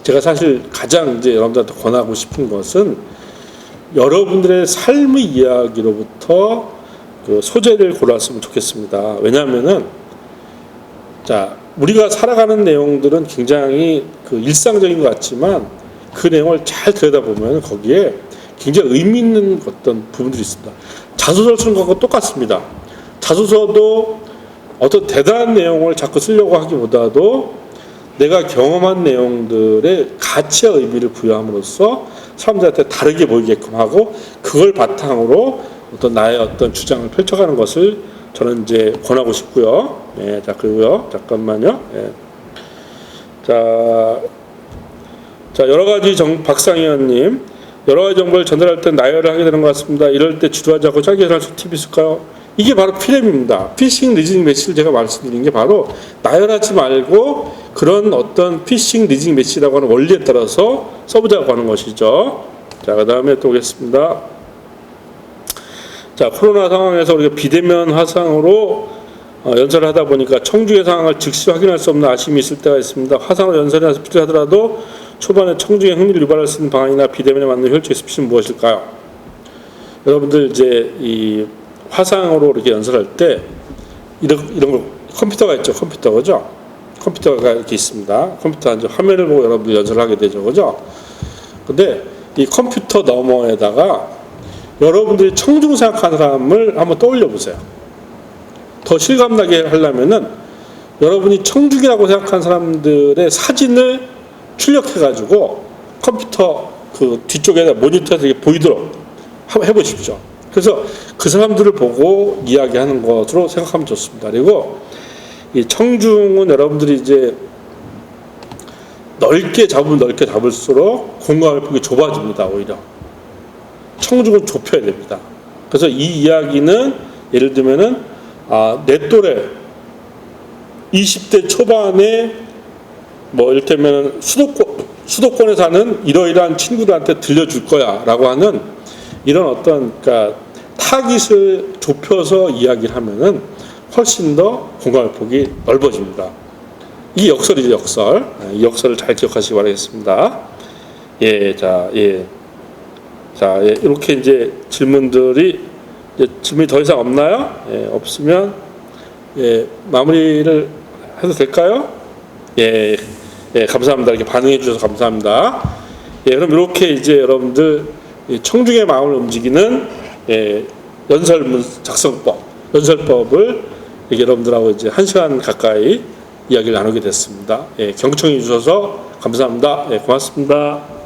제가 사실 가장 이제 여러분들한테 권하고 싶은 것은 여러분들의 삶의 이야기로부터 그 소재를 골랐으면 좋겠습니다. 왜냐하면은 자, 우리가 살아가는 내용들은 굉장히 그 일상적인 것 같지만 그 내용을 잘 들여다보면 거기에 굉장히 의미 있는 어떤 부분들이 있습니다. 자소서를 쓰는 것과 똑같습니다. 자소서도 어떤 대단한 내용을 자꾸 쓰려고 하기보다도 내가 경험한 내용들의 가치와 의미를 부여함으로써 사람들한테 다르게 보이게끔 하고 그걸 바탕으로 어떤 나의 어떤 주장을 펼쳐가는 것을 저는 이제 권하고 싶고요. 예, 자, 그리고요. 잠깐만요. 예. 자, 여러 가지 박상희원님, 여러 가지 정보를 전달할 때 나열을 하게 되는 것 같습니다. 이럴 때 주도하지 않고 짧게 전할 수 팁이 있을까요? 이게 바로 피렘입니다. 피싱 리즈닝 메시지를 제가 말씀드린 게 바로 나열하지 말고 그런 어떤 피싱 리즈닝 메시지라고 하는 원리에 따라서 써보자고 하는 것이죠. 자, 그 다음에 또 오겠습니다. 자, 코로나 상황에서 우리가 비대면 화상으로 연설을 하다 보니까 청중의 상황을 즉시 확인할 수 없는 아쉬움이 있을 때가 있습니다. 화상으로 연설이나 스피치를 하더라도 초반에 청중의 흥미를 유발할 수 있는 방안이나 비대면에 맞는 효율적인 스피치는 무엇일까요? 여러분들 이제 이 화상으로 이렇게 연설할 때 이런 거 컴퓨터가 있죠. 컴퓨터, 그죠? 컴퓨터가 이렇게 있습니다. 컴퓨터 이제 화면을 보고 여러분들 연설을 하게 되죠. 그죠? 근데 이 컴퓨터 너머에다가 여러분들이 청중 생각하는 사람을 한번 떠올려 보세요. 더 실감나게 하려면은 여러분이 청중이라고 생각하는 사람들의 사진을 출력해가지고 컴퓨터 그 뒤쪽에다 모니터에서 이렇게 보이도록 한번 해보십시오. 그래서 그 사람들을 보고 이야기하는 것으로 생각하면 좋습니다. 그리고 이 청중은 여러분들이 이제 넓게 잡을수록 공간을 폭이 좁아집니다. 오히려 청중은 좁혀야 됩니다. 그래서 이 이야기는 예를 들면은 내 또래 20대 초반에 뭐 이를테면 수도권에 사는 이러이러한 친구들한테 들려줄 거야 라고 하는 이런 어떤 그러니까 타깃을 좁혀서 이야기를 하면은 훨씬 더 공감의 폭이 넓어집니다. 이 역설이죠, 역설. 이 역설을 잘 기억하시기 바라겠습니다. 예, 자, 이렇게 이제 질문이 더 이상 없나요? 예, 없으면 마무리를 해도 될까요? 예, 감사합니다. 이렇게 반응해 주셔서 감사합니다. 예, 그럼 이렇게 이제 여러분들 청중의 마음을 움직이는 연설문 연설법을 이렇게 여러분들하고 이제 1시간 가까이 이야기를 나누게 됐습니다. 예, 경청해 주셔서 감사합니다. 예, 고맙습니다.